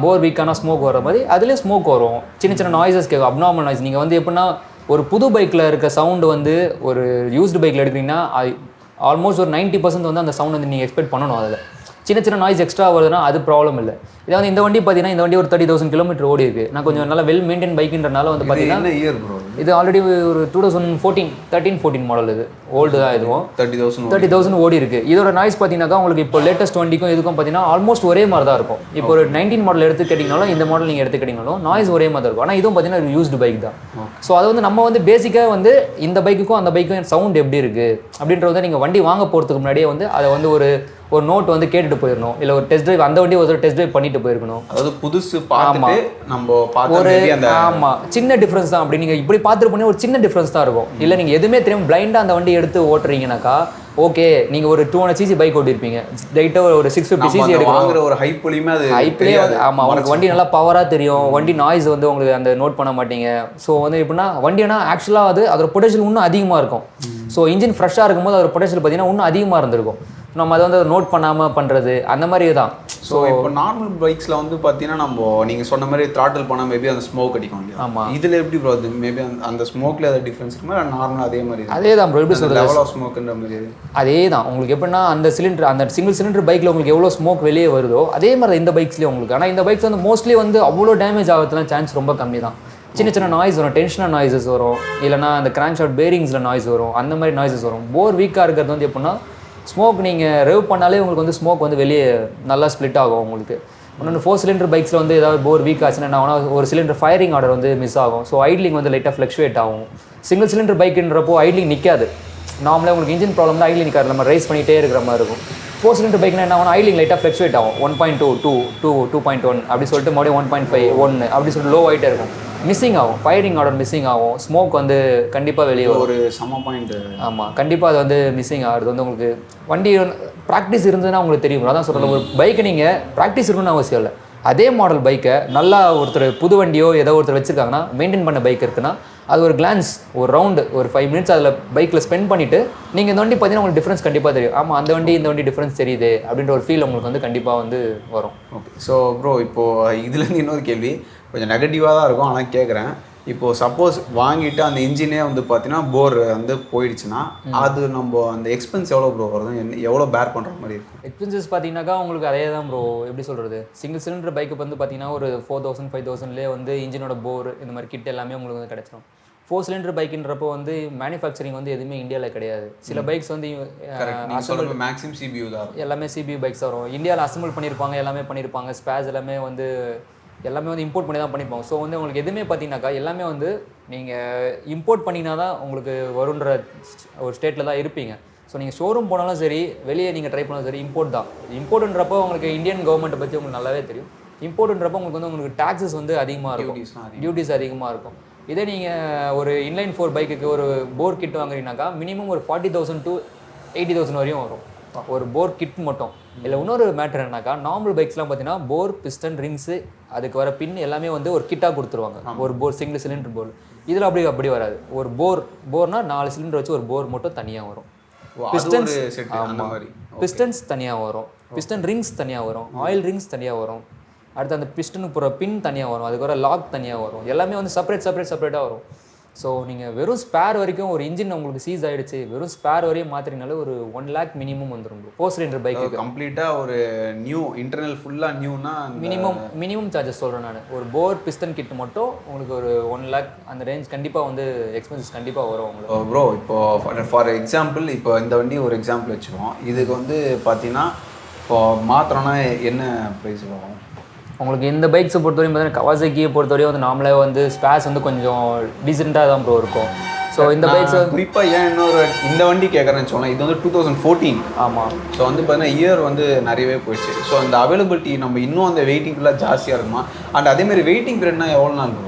போர் வீக்கான ஸ்மோக் வர மாதிரி அதுலேயும் ஸ்மோக் வரும், சின்ன சின்ன நாய்ஸஸ் கேட்கும், அப்நார்மல் நாய்ஸ். நீங்கள் வந்து எப்படின்னா ஒரு புது பைக்கில் இருக்க சவுண்டு வந்து ஒரு யூஸ்டு பைக்கில் எடுக்கிறீங்கன்னா ஆல்மோஸ்ட் ஒரு 90% வந்து அந்த சவுண்ட் வந்து நீங்கள் எக்ஸ்பெக்ட் பண்ணணும். அதில் சின்ன சின்ன நாய்ஸ் எக்ஸ்ட்ரா வருதுன்னா அது ப்ராப்ளம் இல்லை. இதை வந்து இந்த வண்டி பார்த்தீங்கன்னா இந்த வண்டி ஒரு 30,000 கிலோமீட்டர் ஓடி இருக்குது. நான் கொஞ்சம் நல்லா வெல் மெயின்டைன் பைக்குன்றனால வந்து பார்த்தீங்கன்னா இயர் ப்ரோ இது ஆல்ரெடி ஒரு 2013-14 மாடல். இது ஓல்டு தான். இதுவும் 30,000 ஓடி இருக்குது. இதோட நாய்ஸ் பார்த்தீங்கன்னாக்கா உங்களுக்கு இப்போ லேட்டஸ்ட் வண்டிக்கும் இதுக்கும் பார்த்தீங்கன்னா ஆல்மோஸ்ட் ஒரே மாதிரி தான் இருக்கும். இப்போ ஒரு 19 மாடல் எடுத்து கேட்டிங்கனாலும் இந்த மாடல் நீங்கள் எடுத்து கேட்டிங்கனாலும் நாய்ஸ் ஒரே மாதிரி தான் இருக்கும். ஆனால் இதுவும் பார்த்தீங்கன்னா யூஸ்டு பைக் தான். ஸோ அதை வந்து நம்ம வந்து பேசிக்காக வந்து இந்த பைக்குக்கும் அந்த பைக்கும் சவுண்ட் எப்படி இருக்குது அப்படின்றத நீங்கள் வண்டி வாங்க போகிறதுக்கு முன்னாடியே வந்து அதை வந்து ஒரு நோட் வந்து கேட்டுட்டு போயிடணும். இல்லை ஒரு டெஸ்ட் ட்ரைவ் அந்த வண்டி ஒரு டெஸ்ட் ட்ரைவ் பண்ணிட்டு போயிருக்கணும். அதாவது புதுசு பார்த்துட்டு நம்ம ஒரு ஆமாம் சின்ன டிஃப்ரென்ஸ் தான். அப்படி நீங்கள் இப்படி பார்த்துட்டு போனீங்க ஒரு சின்ன டிஃப்ரென்ஸ் தான் இருக்கும். இல்லை நீங்கள் எதுவுமே தெரியும் பிளைண்டாக அந்த வண்டி எடுத்து ஓட்டுறீங்கனாக்கா ஓகே நீங்கள் ஒரு 200cc பைக் ஓட்டிருப்பீங்க, லைட்டாக ஒரு 650cc எடுக்கிற ஒரு ஹைப்லேயுமே அது ஹைப்லேயே ஆமாம் உங்களுக்கு வண்டி நல்லா பவராக தெரியும். வண்டி நாய்ஸ் வந்து உங்களுக்கு அந்த நோட் பண்ண மாட்டீங்க. ஸோ வந்து எப்படின்னா வண்டினா ஆக்சுவலாக அது அதோட பொட்டன்ஷியல் இன்னும் அதிகமாக இருக்கும். ஸோ இன்ஜின் ஃப்ரெஷ்ஷாக இருக்கும்போது அதோட பொட்டன்ஷியல் பார்த்தீங்கன்னா இன்னும் அதிகமாக இருந்திருக்கும். நம்ம அதை வந்து நோட் பண்ணாமல் பண்ணுறது அந்த மாதிரி தான். ஸோ இப்போ நார்மல் பைக்ஸில் வந்து பார்த்தீங்கன்னா நம்ம நீங்கள் சொன்ன மாதிரி த்ராட்டில் பண்ணால் மேபி அந்த ஸ்மோக் அடிக்கும். ஆமாம் இதில் எப்படி ப்ரோ அது மேபி அந்த ஸ்மோக்கில் ஏதாவது டிஃப்ரென்ஸ் இருக்குமா நார்மலாக அதே மாதிரி? அதே தான் ப்ரோ. எப்படி சொல்கிறது லெவல் ஆஃப் ஸ்மோக்குன்ற மாதிரி அதே தான் உங்களுக்கு. எப்படின்னா அந்த சிங்கிள் சிலிண்டர் பைக்கில் உங்களுக்கு எவ்வளோ ஸ்மோக் வெளியே வருதோ அதே மாதிரி இந்த பைக்ஸ்லேயே உங்களுக்கு. ஆனால் இந்த பைக்ஸ் வந்து மோஸ்ட்லி வந்து அவ்வளோ டேமேஜ் ஆகிறதுலாம் சான்ஸ் ரொம்ப கம்மி தான். சின்ன சின்ன நாய்ஸ் வரும், டென்ஷனாக நாய்ஸஸ் வரும், இல்லைனா அந்த கிராங்க் ஷாட் பேரிங்ஸில் நாய்ஸ் வரும், அந்த மாதிரி நாய்ஸஸ் வரும். போர் வீக்காக இருக்கிறது வந்து எப்படின்னா ஸ்மோக் நீங்கள் ரெவ் பண்ணாலே உங்களுக்கு வந்து ஸ்மோக் வந்து வெளியே நல்லா ஸ்ப்ளிட் ஆகும் உங்களுக்கு. இன்னொன்று 4 சிலிண்டர் பைக்ஸில் வந்து ஏதாவது போர் வீக் ஆச்சுன்னா என்ன ஆகும்னா ஒரு சிலிண்டர் ஃபயரிங் ஆர்டர் வந்து மிஸ் ஆகும். ஸோ ஐட்லிங் வந்து லைட்டாக ஃப்ளக்ஷுவேட் ஆகும். சிங்கிள் சிலிண்டர் பைக்குன்றப்போ ஐட்லிங் நிற்காது. நார்மலாக உங்களுக்கு இன்ஜின் ப்ராப்ளம் தான் ஐட்லிங் நிற்காது, நம்ம ரைஸ் பண்ணிகிட்டே இருக்கிற மாதிரி இருக்கும். 4 சிலிண்டர் பைக்னா என்ன ஆகும் ஐட்லிங் லைட்டாக ஃப்ளக்ஷுவேட் ஆகும். 1.2 2 2.1 அப்படி சொல்லிட்டு மறுபடியும் 1.5 1 அப்படி சொல்லிட்டு லோ ஆகிட்டே இருக்கும். மிஸ்ஸிங் ஆகும், ஃபயரிங் ஆர்டர் மிஸ்ஸிங் ஆகும், ஸ்மோக் வந்து கண்டிப்பாக வெளியே ஒரு சம பாயிண்ட். ஆமாம் கண்டிப்பாக அது வந்து மிஸ்ஸிங் ஆகுது. வந்து உங்களுக்கு வண்டி ப்ராக்டிஸ் இருந்ததுன்னா உங்களுக்கு தெரியும். அதான் சொல்கிறேன், ஒரு பைக்கை நீங்கள் ப்ராக்டிஸ் இருக்கணும்னு அவசியம் இல்லை. அதே மாடல் பைக்கை நல்லா ஒருத்தர் புது வண்டியோ ஏதோ ஒருத்தர் வச்சுருக்காங்கன்னா மெயின்டைன் பண்ண பைக் இருக்குன்னா அது ஒரு கிளான்ஸ் ஒரு ரவுண்டு ஒரு 5 மினிட்ஸ் அதில் பைக்கில் ஸ்பெண்ட் பண்ணிவிட்டு நீங்கள் இந்த வண்டி பார்த்தீங்கன்னா உங்களுக்கு டிஃப்ரென்ஸ் கண்டிப்பாக தெரியும். ஆமாம் அந்த வண்டி இந்த வண்டி டிஃப்ரென்ஸ் தெரியுது அப்படின்ற ஒரு ஃபீல் உங்களுக்கு வந்து கண்டிப்பாக வந்து வரும். ஓகே. ஸோ ப்ரோ இப்போது இதுலேருந்து இன்னொரு கேள்வி கொஞ்சம் நெகட்டிவாக தான் இருக்கும், ஆனால் கேட்குறேன். இப்போது சப்போஸ் வாங்கிட்டு அந்த இன்ஜினே வந்து பார்த்தீங்கன்னா போர் வந்து போயிடுச்சுன்னா அது நம்ம அந்த எக்ஸ்பென்ஸ் எவ்வளோ ப்ரோ வருது, எவ்வளோ பேர் பண்ணுற மாதிரி இருக்கும்? எக்ஸ்பென்சஸ் பார்த்தீங்கன்னாக்கா உங்களுக்கு அதே தான் ப்ரோ. எப்படி சொல்கிறது, சிங்கிள் சிலிண்டர் பைக்கு வந்து பார்த்தீங்கன்னா ஒரு 4000 5000லேயே வந்து இன்ஜினோட போர் இந்த மாதிரி கிட் எல்லாமே உங்களுக்கு வந்து கிடச்சிடும். 4 சிலிண்டர் பைக்குன்றப்போ வந்து மேனுஃபேக்சரிங் வந்து எதுவுமே இந்தியாவில் கிடையாது. சில பைக்ஸ் வந்து மேக்ஸிமம் சிபியூ தான், எல்லாமே சிபியூ பைக்ஸ் வரும். இந்தியாவில் அசம்பிள் பண்ணியிருப்பாங்க, எல்லாமே பண்ணியிருப்பாங்க. ஸ்பேஸ் எல்லாமே வந்து இம்போர்ட் பண்ணி தான் பண்ணியிருப்பாங்க. ஸோ வந்து உங்களுக்கு எதுவுமே பார்த்தீங்கன்னாக்கா எல்லாமே வந்து நீங்கள் இம்போர்ட் பண்ணினா தான் உங்களுக்கு வருன்ற ஒரு ஸ்டேட்டில் தான் இருப்பீங்க. ஸோ நீங்கள் ஷோரூம் போனாலும் சரி, வெளியே நீங்கள் ட்ரை பண்ணாலும் சரி, இம்போர்ட் தான். இம்போர்ட்ன்றப்போ உங்களுக்கு இந்தியன் கவர்மெண்ட்டை பற்றி உங்களுக்கு நல்லாவே தெரியும். இம்போர்ட்ன்றப்போ உங்களுக்கு டாக்ஸஸ் வந்து அதிகமாக இருக்கும், டியூட்டிஸ் அதிகமாக இருக்கும். இதே நீங்கள் ஒரு இன்லைன் 4 பைக்குக்கு ஒரு போர் கிட் வாங்குறீங்கனாக்கா மினிமம் ஒரு 40,000 to 80,000 வரையும் வரும் ஒரு போர் கிட் மட்டும். இல்லை இன்னொரு மேட்டர் என்னன்னாக்கா நார்மல் பைக்ஸ்லாம் பார்த்தீங்கன்னா போர் பிஸ்டன் ரிங்ஸு அதுக்கு வர பின் எல்லாமே வந்து ஒரு கிட்டாக கொடுத்துருவாங்க. ஒரு போர் சிங்கிள் சிலிண்டர் போர். இதில் அப்படி வராது. ஒரு போர்னால் 4 சிலிண்டர் வச்சு ஒரு போர் மட்டும் தனியாக வரும். பிஸ்டன்ஸ் தனியாக வரும், பிஸ்டன் ரிங்ஸ் தனியாக வரும், ஆயில் ரிங்ஸ் தனியாக வரும், அடுத்து அந்த பிஸ்டனுக்கு போகிற பின் தனியாக வரும், அதுக்கு வர லாக் தனியாக வரும். எல்லாமே வந்து செப்பரேட்டாக வரும். ஸோ நீங்கள் வெறும் ஸ்பேர் வரைக்கும் ஒரு இன்ஜின் உங்களுக்கு சீஸ் ஆகிடுச்சு வெறும் ஸ்பேர் வரையும் மாற்றினாலே ஒரு 1 lakh மினிமம் வந்துடும். 4 சிலிண்டர் பைக்கு கம்ப்ளீட்டாக ஒரு நியூ இன்டர்னல் ஃபுல்லாக நியூனா மினிமம் சார்ஜஸ் சொல்கிறேன் நான். ஒரு போர் பிஸ்டன் கிட் மட்டும் உங்களுக்கு ஒரு 1 lakh அந்த ரேஞ்ச் கண்டிப்பாக வந்து எக்ஸ்பென்சஸ் கண்டிப்பாக வரும் உங்களுக்கு. ப்ரோ இப்போது ஃபார் எக்ஸாம்பிள் இப்போ இந்த வண்டி ஒரு எக்ஸாம்பிள் வச்சுக்கோம். இதுக்கு வந்து பார்த்தீங்கன்னா இப்போ மாத்திரம்னா என்ன ப்ரைஸ் வரும் உங்களுக்கு? இந்த பைக்ஸை பொறுத்தவரையும் பார்த்தீங்கன்னா கவாசாக்கியை பொறுத்தவரையும் வந்து நார்மலாக வந்து ஸ்பேஸ் வந்து கொஞ்சம் டீசெண்டாக தான் ப்ரோ இருக்கும். ஸோ இந்த பைக்ஸ் குறிப்பாக ஏன் இன்னொரு இந்த வண்டி கேட்குறேன்னு சொன்னால் இது வந்து 2014. ஆமாம். ஸோ வந்து பார்த்தீங்கன்னா இயர் வந்து நிறையவே போயிடுச்சு. ஸோ அந்த அவைலபிலிட்டி நம்ம இன்னும் அந்த வெயிட்டிங் ஃபுல்லாக ஜாஸ்தியாக இருக்குமா? அண்ட் அதேமாதிரி வெயிட்டிங் பீரியட்னா எவ்வளோ நாள் ப்ரோ?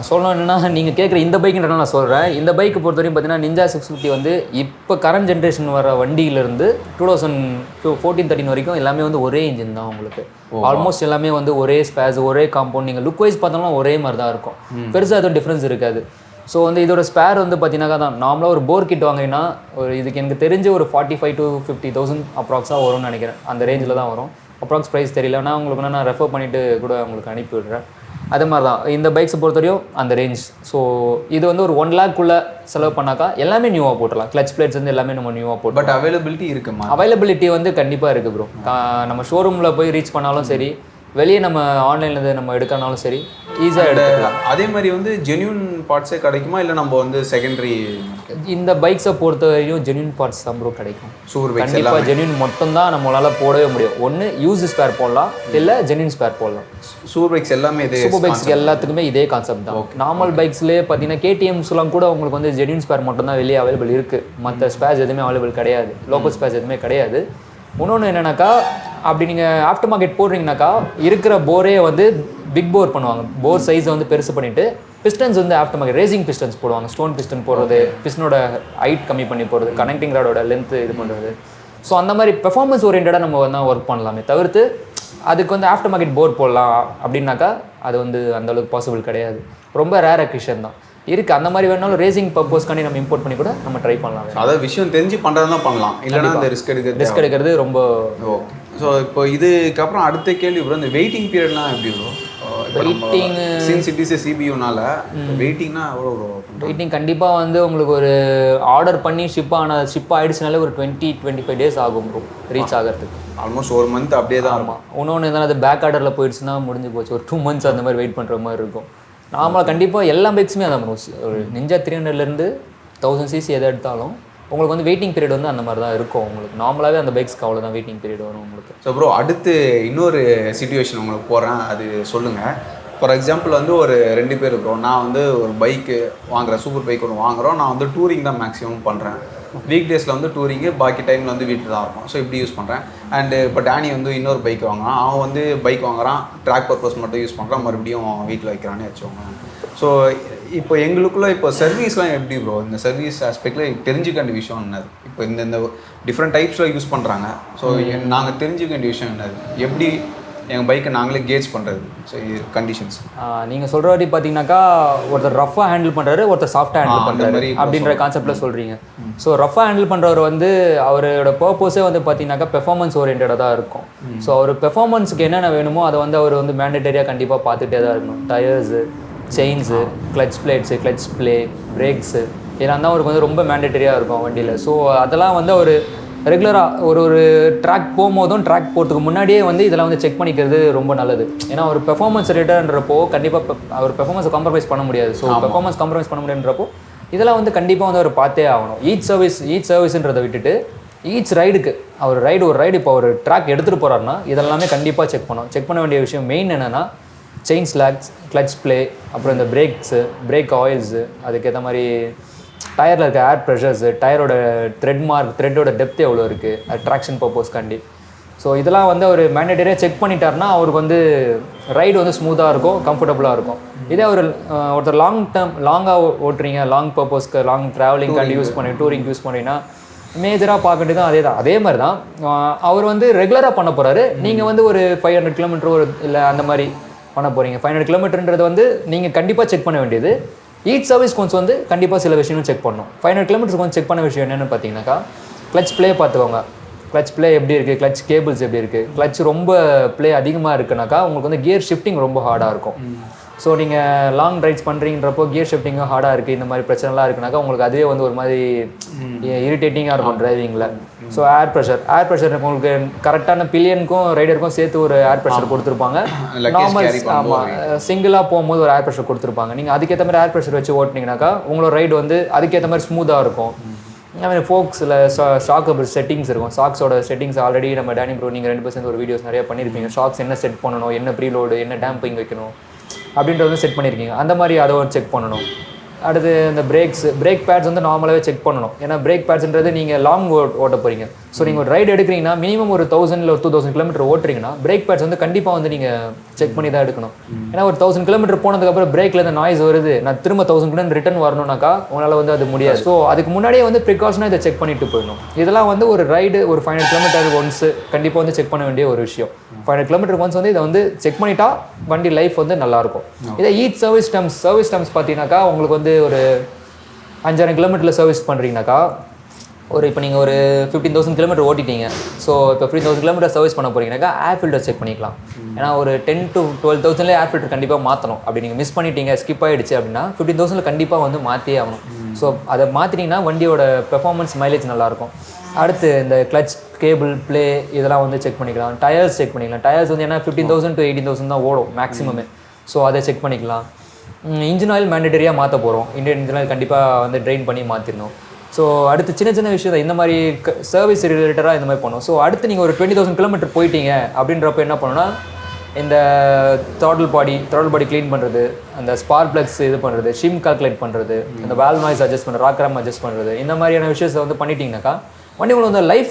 சொல்லணும் என்னென்னா நீங்கள் கேட்குற இந்த பைக்குன்றனா நான் சொல்கிறேன். இந்த பைக்கு பொறுத்தவரையும் பார்த்தீங்கன்னா நிஞ்சா 650 வந்து இப்போ கரண்ட் ஜென்ரேஷன் வர வண்டியிலேருந்து 2014-13 வரைக்கும் எல்லாமே வந்து ஒரே இன்ஜின் தான் உங்களுக்கு. ஆல்மோஸ்ட் எல்லாமே வந்து ஒரே ஸ்பேஸ் ஒரே காம்பவுண்ட். நீங்கள் லுக் வைஸ் பார்த்தாலும் ஒரே மாதிரி தான் இருக்கும், பெருசாக எதுவும் டிஃப்ரென்ஸ் இருக்காது. ஸோ வந்து இதோட ஸ்பேர் வந்து பார்த்தீங்கன்னா தான் நார்மலாக ஒரு போர் கிட் வாங்கினா ஒரு இதுக்கு எனக்கு தெரிஞ்சு ஒரு 45,000 to 50,000 அப்ராக்ஸாக வரும்னு நினைக்கிறேன். அந்த ரேஞ்சில் தான் வரும். அப்ராக்ஸ் ப்ரைஸ் தெரியல, நான் உங்களுக்கு நான் ரெஃபர் பண்ணிவிட்டு கூட உங்களுக்கு அனுப்பி விடுறேன். அதே மாதிரி தான் இந்த பைக்ஸை பொறுத்தவரையும் அந்த ரேஞ்ச். ஸோ இது வந்து ஒரு 1 lakh செலவு பண்ணாக்கா எல்லாமே நியூவாக போட்டுடலாம். கிளச் பிளேட்ஸ் வந்து எல்லாமே நம்ம நியூவாக போட்டு. பட் அவைலபிலிட்டி இருக்குமா? அவைலபிலிட்டி வந்து கண்டிப்பாக இருக்குது ப்ரோ. நம்ம ஷோரூமில் போய் ரீச் பண்ணாலும் சரி, வெளியே நம்ம ஆன்லைனில் நம்ம எடுக்கனாலும் சரி, ஈஸியாக எடுத்துக்கலாம். அதே மாதிரி வந்து ஜென்யூன் பார்ட்ஸே கிடைக்குமா இல்லை நம்ம வந்து செகண்டரி? இந்த பைக்ஸை பொறுத்த வரையும் ஜென்யூன் பார்ட்ஸ் தான் ப்ரோ கிடைக்கும். சூப்பர் பைக்ஸ் கண்டிப்பாக ஜென்யூன் மட்டும்தான் நம்மளால் போடவே முடியும். ஒன்று யூஸ் ஸ்பேர் போடலாம், இல்லை ஜென்யூன் ஸ்பேர் போடலாம். சூப்பர் பைக்ஸ் எல்லாமே இதே, சூப்பர் பைக்ஸ் எல்லாத்துக்குமே இதே கான்செப்ட் தான். நார்மல் பைக்ஸ்லேயே பார்த்தீங்கன்னா கேடிஎம்ஸ்லாம் கூட உங்களுக்கு வந்து ஜென்யூன் ஸ்பேர் மட்டும் தான் வெளியே அவைலபிள் இருக்குது. மற்ற ஸ்பேர்ஸ் எதுவுமே அவைலபிள் கிடையாது, லோக்கல் ஸ்பேர்ஸ் எதுவுமே கிடையாது. இன்னொன்று என்னென்னாக்கா, அப்படி நீங்கள் ஆஃப்டர் மார்க்கெட் போடுறீங்கனாக்கா இருக்கிற போரே வந்து பிக் போர் பண்ணுவாங்க. போர் சைஸை வந்து பெருசு பண்ணிவிட்டு பிஸ்டன்ஸ் வந்து ஆஃப்டர் மார்க்கெட் ரேசிங் பிஸ்டன்ஸ் போடுவாங்க. ஸ்டோன் பிஸ்டன் போடுறது, பிஸ்டனோட ஹைட் கம்மி பண்ணி போடுறது, கனெக்டிங் ராடோட லென்த்து இது பண்ணுறது. ஸோ அந்த மாதிரி பெர்ஃபார்மன்ஸ் ஓரியன்டாக நம்ம வந்து ஒர்க் பண்ணலாமே தவிர்த்து அதுக்கு வந்து ஆஃப்டர் மார்க்கெட் போர் போடலாம் அப்படின்னாக்கா அது வந்து அந்தளவுக்கு பாசிபிள் கிடையாது. ரொம்ப ரேர் அக்விஷன் தான் இருக்குது. அந்த மாதிரி வேணாலும் ரேசிங் பர்பஸ்க்காண்டி நம்ம இம்போர்ட் பண்ணி கூட நம்ம ட்ரை பண்ணலாம். அதாவது விஷயம் தெரிஞ்சு பண்ணுறது தான் பண்ணலாம், இல்லைன்னா அந்த ரிஸ்க் எடுக்கிறது ரொம்ப ஓகே. ஸோ இப்போ இதுக்கப்புறம் அடுத்த கேள்வி ப்ரோ, இந்த வெயிட்டிங் பீரியட்லாம் எப்படி bro? Waiting since it is சிபியூனால வெயிட்டிங்னா எவ்வளோ ப்ரோ? வெயிட்டிங் கண்டிப்பாக வந்து உங்களுக்கு ஒரு ஆர்டர் பண்ணி ஷிப் ஆகிடுச்சுனாலே ஒரு 20-25 டேஸ் ஆகும் ப்ரோ ரீச் ஆகிறதுக்கு. ஆல்மோஸ்ட் 1 மந்த் அப்படியே தான். ஆமாம். இன்னொன்று எதனா அது பேக் ஆர்டரில் போயிடுச்சுன்னா முடிஞ்சு போச்சு. ஒரு 2 months அந்த மாதிரி வெயிட் பண்ணுற மாதிரி இருக்கும். நார்மலாக கண்டிப்பாக எல்லா பைக்ஸுமே அதான் பண்ணுவோம். ஒரு நிஞ்சா 300லேருந்து 1000cc எதை எடுத்தாலும் உங்களுக்கு வந்து வெயிட்டிங் பீரியட் வந்து அந்த மாதிரி தான் இருக்கும். உங்களுக்கு நார்மலாகவே அந்த பைக்ஸ்க்கு அவ்வளோ தான் வெயிட்டிங் பீரியட் வரும் உங்களுக்கு. ஸோ ப்ரோ அடுத்து இன்னொரு சிச்சுவேஷன் உங்களுக்கு போகிறேன், அது சொல்லுங்கள். ஃபார் எக்ஸாம்பிள் வந்து ஒரு 2 பேர் ப்ரோ, நான் வந்து ஒரு பைக்கு வாங்குறேன், சூப்பர் பைக் ஒன்று வாங்குகிறோம். நான் வந்து டூரிங் தான் மேக்ஸிமம் பண்ணுறேன். வீக் டேஸில் வந்து டூரிங்கு, பாக்கி டைமில் வந்து வீட்டில் தான் இருக்கும். ஸோ இப்படி யூஸ் பண்ணுறேன். அண்டு இப்போ டேனி வந்து இன்னொரு பைக் வாங்குறான். அவன் வந்து பைக் வாங்குறான், ட்ராக் பர்பஸ் மட்டும் யூஸ் பண்ணுறான், மறுபடியும் வீட்டில் வைக்கிறான்னு வச்சுக்கோங்க. ஸோ இப்போ எங்களுக்குள்ள இப்போ சர்வீஸ்லாம் எப்படி ப்ரோ? இந்த சர்வீஸ் ஆஸ்பெக்டில் தெரிஞ்சுக்க வேண்டிய விஷயம் என்னது? இப்போ இந்த டிஃப்ரெண்ட் டைப்ஸில் யூஸ் பண்ணுறாங்க. ஸோ நாங்கள் தெரிஞ்சுக்க வேண்டிய விஷயம் என்னது? எப்படி எங்கள் பைக்கை நாங்களே கேஜ் பண்ணுறது? ஸோ கண்டிஷன்ஸ் நீங்கள் சொல்கிற வாட்டி பார்த்தீங்கன்னாக்கா ஒருத்தர் ரஃபாக ஹேண்டில் பண்ணுறாரு, ஒருத்தர் சாஃப்டாக ஹேண்டில் பண்ணுறாரு அப்படின்ற கான்செப்டில் சொல்கிறீங்க. ஸோ ரஃபாக ஹேண்டில் பண்ணுறவர் வந்து அவரோட பர்பஸே வந்து பார்த்தீங்கன்னாக்கா பெர்ஃபார்மன்ஸ் ஓரியன்டாக தான் இருக்கும். ஸோ அவர் பெர்ஃபார்மன்ஸுக்கு என்னென்ன வேணுமோ அதை வந்து அவர் வந்து மேண்டேட்டரியாக கண்டிப்பாக பார்த்துட்டே தான் இருக்கணும். Tyres, chains, clutch plates, clutch play, brakes, இதெல்லாம் தான் அவருக்கு வந்து ரொம்ப மேண்டேட்டரியாக இருக்கும் வண்டியில். ஸோ அதெல்லாம் வந்து அவர் ரெகுலராக ஒரு ட்ராக் போகும்போதும் ட்ராக் போகிறதுக்கு முன்னாடியே வந்து இதெல்லாம் வந்து செக் பண்ணிக்கிறது ரொம்ப நல்லது. ஏன்னா ஒரு பெர்ஃபார்மன்ஸ் ரிலேட்டட்ன்றப்போ கண்டிப்பாக அவர் பெர்ஃபார்மன்ஸை காம்ப்ரமைஸ் பண்ண முடியாது. ஸோ பெர்ஃபார்மன்ஸ் காம்ப்ரமைஸ் பண்ண முடியாதுன்றப்போ இதெல்லாம் வந்து கண்டிப்பாக வந்து அவர் பார்த்தே ஆகணும். ஈச் சர்வீஸ்ன்றதை விட்டுட்டு ஈச் ரைடுக்கு ஒரு ரைடு இப்போ ஒரு ட்ராக் எடுத்துகிட்டு போகிறாருன்னா இதெல்லாமே கண்டிப்பாக செக் பண்ண வேண்டிய விஷயம் மெயின் என்னென்னா செயின் ஸ்லாக்ஸ், கிளச் பிளே, அப்புறம் இந்த பிரேக் ஆயில்ஸு, அதுக்கேற்ற மாதிரி டயரில் இருக்க ஏர் ப்ரெஷர்ஸு, டயரோட த்ரெட்டோட டெப்த் எவ்வளோ இருக்குது, அது ட்ராக்ஷன் பர்பஸ்க்காண்டி. ஸோ இதெல்லாம் வந்து அவர் மேண்டேட்டரியாக செக் பண்ணிட்டாருன்னா அவருக்கு வந்து ரைடு வந்து ஸ்மூத்தாக இருக்கும், கம்ஃபர்டபுளாக இருக்கும். இதே ஒருத்தர் லாங்காக ஓட்டுறீங்க, லாங் பர்பஸ்க்கு, லாங் ட்ராவலிங்காண்டி யூஸ் பண்ணி டூரிங் யூஸ் பண்ணிங்கன்னா மேஜராக பார்க்கறது தான் அதே மாதிரி தான் அவர் வந்து ரெகுலராக பண்ண போகிறாரு. நீங்கள் வந்து ஒரு 500 கிலோமீட்டர் இல்லை அந்த மாதிரி பண்ண போகிறீங்க. 500 கிலோமீட்டர்ன்றது வந்து நீங்கள் கண்டிப்பாக செக் பண்ண வேண்டியது. ஈச் சர்வீஸ் கொஞ்சம் வந்து கண்டிப்பாக சில விஷயங்களும் செக் பண்ணணும். 500 கிலோமீட்டர்ஸ் கொஞ்சம் செக் பண்ண விஷயம் என்னென்னு பார்த்தீங்கன்னாக்கா கிளச் ப்ளே பார்த்துக்கோங்க. கிளச் ப்ளே எப்படி இருக்குது, கிளச் கேபிள்ஸ் எப்படி இருக்குது. கிளச் ரொம்ப ப்ளே அதிகமாக இருக்குனாக்கா உங்களுக்கு வந்து கியர் ஷிஃப்டிங் ரொம்ப ஹார்டாக இருக்கும். ஸோ நீங்கள் லாங் ரைட்ஸ் பண்ணுறீங்கன்றப்போ கியர் ஷிஃப்டிங்கும் ஹார்டாக இருக்குது, இந்த மாதிரி பிரச்சனைலாம் இருக்குனாக்கா உங்களுக்கு அதுவே வந்து ஒரு மாதிரி இரிட்டேட்டிங்காக இருக்கும் டிரைவிங்கில். ஸோ ஏர் ப்ரெஷர் உங்களுக்கு கரெக்டான பில்லியனுக்கும் ரைடருக்கும் சேர்த்து ஒரு ஏர் ப்ரெஷர் கொடுத்துருப்பாங்க. நார்மல் ஆமாம் சிங்கிளாக போகும்போது ஒரு ஏர் ப்ரெஷர் கொடுத்துருப்பாங்க. நீங்கள் அதுக்கேற்ற மாதிரி ஏர் ப்ரெஷர் வச்சு ஓட்டினீங்கனாக்கா உங்களோட ரைடு வந்து அதுக்கேற்ற மாதிரி ஸ்மூத்தாக இருக்கும். அதுமாதிரி ஃபோக்ஸில் ஷாக்கு செட்டிங்ஸ் இருக்கும். ஷாக்ஸோட செட்டிங்ஸ் ஆல்ரெடி நம்ம டேனி ப்ரோ நீங்கள் 2% ஒரு வீடியோஸ் நிறையா பண்ணியிருப்பீங்க. ஷாக்ஸ் என்ன செட் பண்ணணும், என்ன ப்ரீலோடு, என்ன டேம்பிங் வைக்கணும் அப்படின்றது வந்து செட் பண்ணியிருக்கீங்க. அந்த மாதிரி அதை செக் பண்ணணும். அடுத்து இந்த பிரேக் பேட்ஸ் வந்து நார்மலாகவே செக் பண்ணணும். ஏன்னா பிரேக் பேட்ஸ்ன்றது நீங்கள் லாங் ஓட்ட போகிறீங்க. ஸோ நீங்கள் ஒரு ரைடு எடுக்கிறீங்கன்னா மினிமம் ஒரு 1000 இல்லை 2000 கிலோமீட்டர் ஓட்டுறீங்கன்னா பிரேக் பேட்ஸ் வந்து கண்டிப்பாக வந்து நீங்கள் செக் பண்ணி தான் எடுக்கணும். ஏன்னா ஒரு 1000 கிலோமீட்டர் போனதுக்கப்புறம் பிரேக்கில் இந்த நாய்ஸ் வருது, நான் திரும்ப 1000 கிலோமீட்டர் ரிட்டர்ன் வரணும்னாக்கா உங்களால் வந்து அது முடியாது. ஸோ அதுக்கு முன்னாடியே வந்து ப்ரிகாஷனாக இதை செக் பண்ணிட்டு போயிடணும். இதெல்லாம் வந்து ஒரு ரைடு ஒரு 500 கிலோமீட்டர் ஒன்ஸ் கண்டிப்பாக வந்து செக் பண்ண வேண்டிய ஒரு விஷயம். 500 கிலோமீட்டர் ஒன்ஸ் வந்து இதை வந்து செக் பண்ணிட்டா வண்டி லைஃப் வந்து நல்லாயிருக்கும். இதே ஈச் சர்வீஸ் டேர்ம்ஸ் பார்த்தீங்கன்னாக்கா உங்களுக்கு வந்து ஒரு 5000 கிலோமீட்டரில் சர்வீஸ் பண்ணுறீங்கனாக்கா இப்போ நீங்கள் ஒரு 15,000 கிலோமீட்டர் ஓட்டிட்டீங்க. ஸோ இப்போ 15,000 கிலோமீட்டர் சர்வீஸ் பண்ண போகிறீங்கனாக்கா ஏர் ஃபில்டர் செக் பண்ணிக்கலாம். ஏன்னா ஒரு 10 to 12,000 ஏர் ஃபில்டர் கண்டிப்பாக மாற்றணும். அப்படி நீங்கள் மிஸ் பண்ணிட்டீங்க, ஸ்கிப் ஆகிடுச்சு அப்படின்னா 15,000 கண்டிப்பாக வந்து மாற்றியே ஆகணும். ஸோ அதை மாற்றிட்டீங்கன்னா வண்டியோட பெர்ஃபார்மன்ஸ் மைலேஜ் நல்லாயிருக்கும். அடுத்து இந்த கிளச் கேபிள் ப்ளே இதெல்லாம் வந்து செக் பண்ணிக்கலாம். டயர்ஸ் செக் பண்ணிக்கலாம். டயர்ஸ் வந்து ஏன்னா 15,000 to 18,000 தான் ஓடும் மேக்ஸிமமே. ஸோ அதை செக் பண்ணிக்கலாம். இன்ஜின் ஆயில் மேண்டேட்டரியாக மாற்ற போகிறோம். இந்தியன் இன்ஜின் ஆயில் கண்டிப்பாக வந்து ட்ரெயின் பண்ணி மாற்றிடணும். ஸோ அடுத்து சின்ன சின்ன விஷயத்தை இந்த மாதிரி சர்வீஸ் ரிலேட்டடாக இந்த மாதிரி பண்ணணும். ஸோ அடுத்து நீங்கள் ஒரு 20,000 கிலோமீட்டர் போயிட்டீங்க அப்படின்றப்ப என்ன பண்ணணும்னா, இந்த த்ராட்டில் பாடி க்ளீன் பண்ணுறது, அந்த ஸ்பார்க் ப்ளக்ஸ் இது பண்ணுறது, ஷிம் கால்குலேட் பண்ணுறது, இந்த வால்வ் நாய்ஸ் அட்ஜஸ்ட் பண்ணுறது, ராக் ரேம் அட்ஜஸ்ட் பண்ணுறது, இந்த மாதிரியான விஷயத்தை வந்து பண்ணிட்டீங்கன்னாக்கா வண்டியோட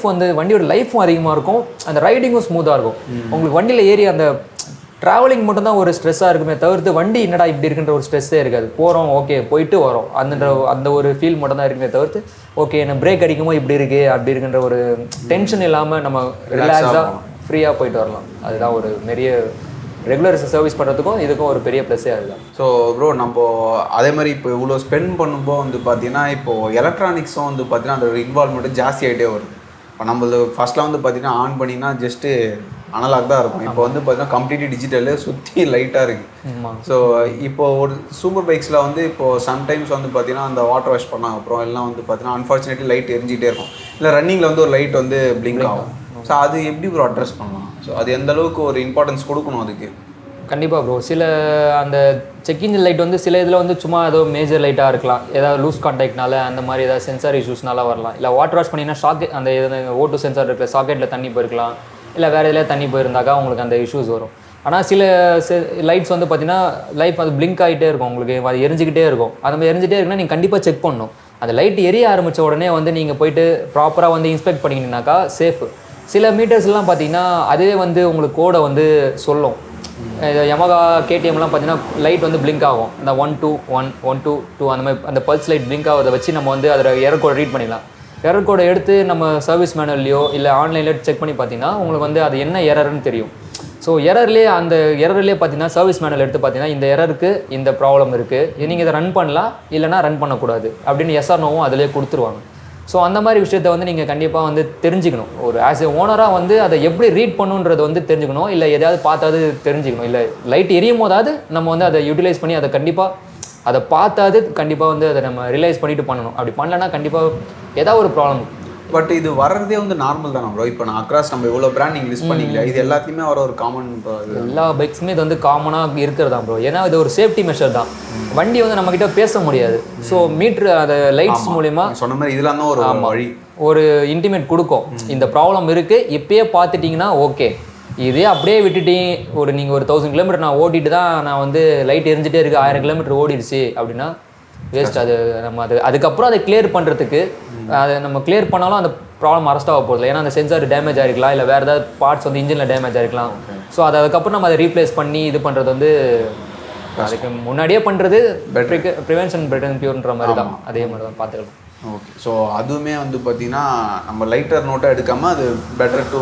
வந்து வண்டியோட லைஃப்பும் அதிகமாக இருக்கும், அந்த ரைடிங்கும் ஸ்மூத்தாக இருக்கும். உங்களுக்கு வண்டியில் ஏறி அந்த ட்ராவலிங் மட்டும்தான் ஒரு ஸ்ட்ரெஸ்ஸாக இருக்குமே தவிர்த்து வண்டி என்னடா இப்படி இருக்குன்ற ஒரு ஸ்ட்ரெஸ்ஸே இருக்காது. போகிறோம், ஓகே, போயிட்டு வரோம், அந்த ஒரு ஃபீல் மட்டும் தான் இருக்குமே தவிர்த்து ஓகே என்ன பிரேக் அடிக்குமோ இப்படி இருக்குது அப்படி இருக்குன்ற ஒரு டென்ஷன் இல்லாமல் நம்ம ரிலாக்ஸாக ஃப்ரீயாக போயிட்டு வரலாம். அதுதான் ஒரு பெரிய ரெகுலர் சர்வீஸ் பண்ணுறதுக்கும் இதுக்கும் ஒரு பெரிய ப்ளஸ்ஸே அதுதான். ஸோ ப்ரோ, நம்ம அதே மாதிரி இப்போ இவ்வளோ ஸ்பெண்ட் பண்ணும்போது வந்து பார்த்தீங்கன்னா இப்போது எலக்ட்ரானிக்ஸும் வந்து பார்த்தீங்கன்னா அந்த இன்வால்மெண்ட்டு ஜாஸ்தி ஆகிட்டே வருது. இப்போ நம்மளது ஃபஸ்ட்லாம் வந்து பார்த்தீங்கன்னா ஆன் பண்ணினா ஜஸ்ட்டு அனலாக் தான் இருக்கும். இப்போ வந்து பார்த்தீங்கன்னா கம்ப்ளீட்லி டிஜிட்டலு சுற்றி லைட்டாக இருக்குது. ஸோ இப்போ ஒரு சூப்பர் பைக்ஸில் வந்து இப்போது சம்டைம்ஸ் வந்து பார்த்தீங்கன்னா அந்த வாட்டர் வாஷ் பண்ண அப்புறம் எல்லாம் வந்து பார்த்தீங்கன்னா அன்ஃபார்ச்சுனேட்லி லைட் எரிஞ்சிகிட்டே இருக்கும், இல்லை ரன்னிங்கில் வந்து ஒரு லைட் வந்து பிளிங்க் ஆகும். ஸோ அது எப்படி ப்ரோ அட்ரஸ் பண்ணலாம்? ஸோ அது எந்த அளவுக்கு ஒரு இம்பார்ட்டன்ஸ் கொடுக்கணும் அதுக்கு? கண்டிப்பாக ப்ரோ, சில அந்த செக் இன்ஜின் லைட் வந்து சில இதில் வந்து சும்மா ஏதோ மேஜர் லைட்டாக இருக்கலாம், ஏதாவது லூஸ் கான்டாக்ட்னால அந்த மாதிரி ஏதாவது சென்சார் இஷ்யூஸ்னால வரலாம், இல்லை வாட்டர் வாஷ் பண்ணிங்கன்னா சாக்கெட் அந்த ஓட்டு சென்சார் இருக்கிற சாக்கெட்டில் தண்ணி போயிருக்கலாம், இல்லை வேறு எதுலையா தண்ணி போயிருந்தாக்கா உங்களுக்கு அந்த இஷ்யூஸ் வரும். ஆனால் சில லைட்ஸ் வந்து பார்த்தீங்கன்னா லைஃப் அது பிளிங்க் ஆகிட்டே இருக்கும், உங்களுக்கு அது எரிஞ்சிக்கிட்டே இருக்கும். அந்த மாதிரி எரிஞ்சிட்டே இருக்குன்னா நீங்கள் கண்டிப்பாக செக் பண்ணணும். அந்த லைட் எரிய ஆரம்பித்த உடனே வந்து நீங்கள் போயிட்டு ப்ராப்பராக வந்து இன்ஸ்பெக்ட் பண்ணிக்கிட்டீங்கன்னாக்கா சேஃபு. சில மீட்டர்ஸ்லாம் பார்த்தீங்கன்னா அதுவே வந்து உங்களுக்கு கோடை வந்து சொல்லும். யமகா கேடிஎம்லாம் பார்த்தீங்கன்னா லைட் வந்து பிளிங்க் ஆகும், இந்த 121 122 அந்த மாதிரி அந்த பல்ஸ் லைட் பிளிங்க் ஆகிறத வச்சு நம்ம வந்து அதில் எரர் கோடை ரீட் பண்ணிடலாம். எரர் கோடை எடுத்து நம்ம சர்வீஸ் மேனுவல்லையோ இல்லை ஆன்லைனில் செக் பண்ணி பார்த்தீங்கன்னா உங்களுக்கு வந்து அது என்ன எரர்னு தெரியும். ஸோ எரர்லேயே பார்த்தீங்கன்னா சர்வீஸ் மேனுவல் எடுத்து பார்த்தீங்கன்னா இந்த எரருக்கு இந்த ப்ராப்ளம் இருக்குது, நீங்கள் இதை ரன் பண்ணலாம் இல்லைனா ரன் பண்ணக்கூடாது அப்படின்னு எஸ்ஆர் நோவும் அதிலே கொடுத்துருவாங்க. ஸோ அந்த மாதிரி விஷயத்த வந்து நீங்கள் கண்டிப்பாக வந்து தெரிஞ்சுக்கணும். ஒரு ஆஸ் ஏ ஓனராக வந்து அதை எப்படி ரீட் பண்ணுன்றது வந்து தெரிஞ்சுக்கணும், இல்லை எதாவது பார்த்தாது தெரிஞ்சுக்கணும், இல்லை லைட் எரியும் போதாவது நம்ம வந்து அதை யூட்டிலைஸ் பண்ணி அதை கண்டிப்பாக அதை பார்த்தாது கண்டிப்பாக வந்து அதை நம்ம ரியலைஸ் பண்ணிட்டு பண்ணணும். அப்படி பண்ணலன்னா கண்டிப்பாக ஏதாவது ஒரு ப்ராப்ளம். பட் இது வர்றதே வந்து நார்மல் தானே ப்ரோ? இப்போ நான் அக்ராஸ் நம்ம எவ்வளோ பிராண்ட் நீங்கள் லிஸ்ட் பண்ணிக்கல, இது எல்லாத்தையுமே வர ஒரு காமன் எல்லா பைக்ஸுமே இது வந்து காமனாக இருக்கிறதா ப்ரோ. ஏன்னா இது ஒரு சேஃப்டி மெஷர் தான். வண்டி வந்து நம்மக்கிட்ட பேச முடியாது. ஸோ மீட்ரு அதை லைட்ஸ் மூலயமா சொன்ன மாதிரி இதெல்லாம் தான் ஒரு வழி, ஒரு இன்டிமேட் கொடுக்கும். இந்த ப்ராப்ளம் இருக்குது, இப்பயே பார்த்துட்டிங்கன்னா ஓகே. இதே அப்படியே விட்டுட்டீங்க, நீங்கள் ஒரு 1000 கிலோமீட்டர் நான் ஓட்டிட்டு தான் நான் வந்து லைட் எரிஞ்சிட்டே இருக்குது, 1000 கிலோமீட்டர் ஓடிடுச்சு அப்படின்னா வேஸ்ட். அது நம்ம அதுக்கப்புறம் அதை கிளியர் பண்ணுறதுக்கு அதை நம்ம கிளியர் பண்ணாலும் அந்த ப்ராப்ளம் அரெஸ்ட் ஆக போகுது. ஏன்னா அந்த சென்சார் டேமேஜ் ஆகிருக்கலாம், இல்லை வேறு ஏதாவது பார்ட்ஸ் வந்து இன்ஜினில் டேமேஜ் ஆகிருக்கலாம். ஸோ அதுக்கப்புறம் நம்ம அதை ரீப்ளேஸ் பண்ணி இது பண்ணுறது வந்து அதுக்கு முன்னாடியே பண்ணுறது ப்ரிவென்ஷன் பெட்டர் பியூர்ன்ற மாதிரி தான். அதே மாதிரி தான் பார்த்துக்கலாம். ஓகே. ஸோ அதுவுமே வந்து பார்த்தீங்கன்னா நம்ம லைட்டர் நோட்டாக எடுக்காமல் அது பெட்டர் டு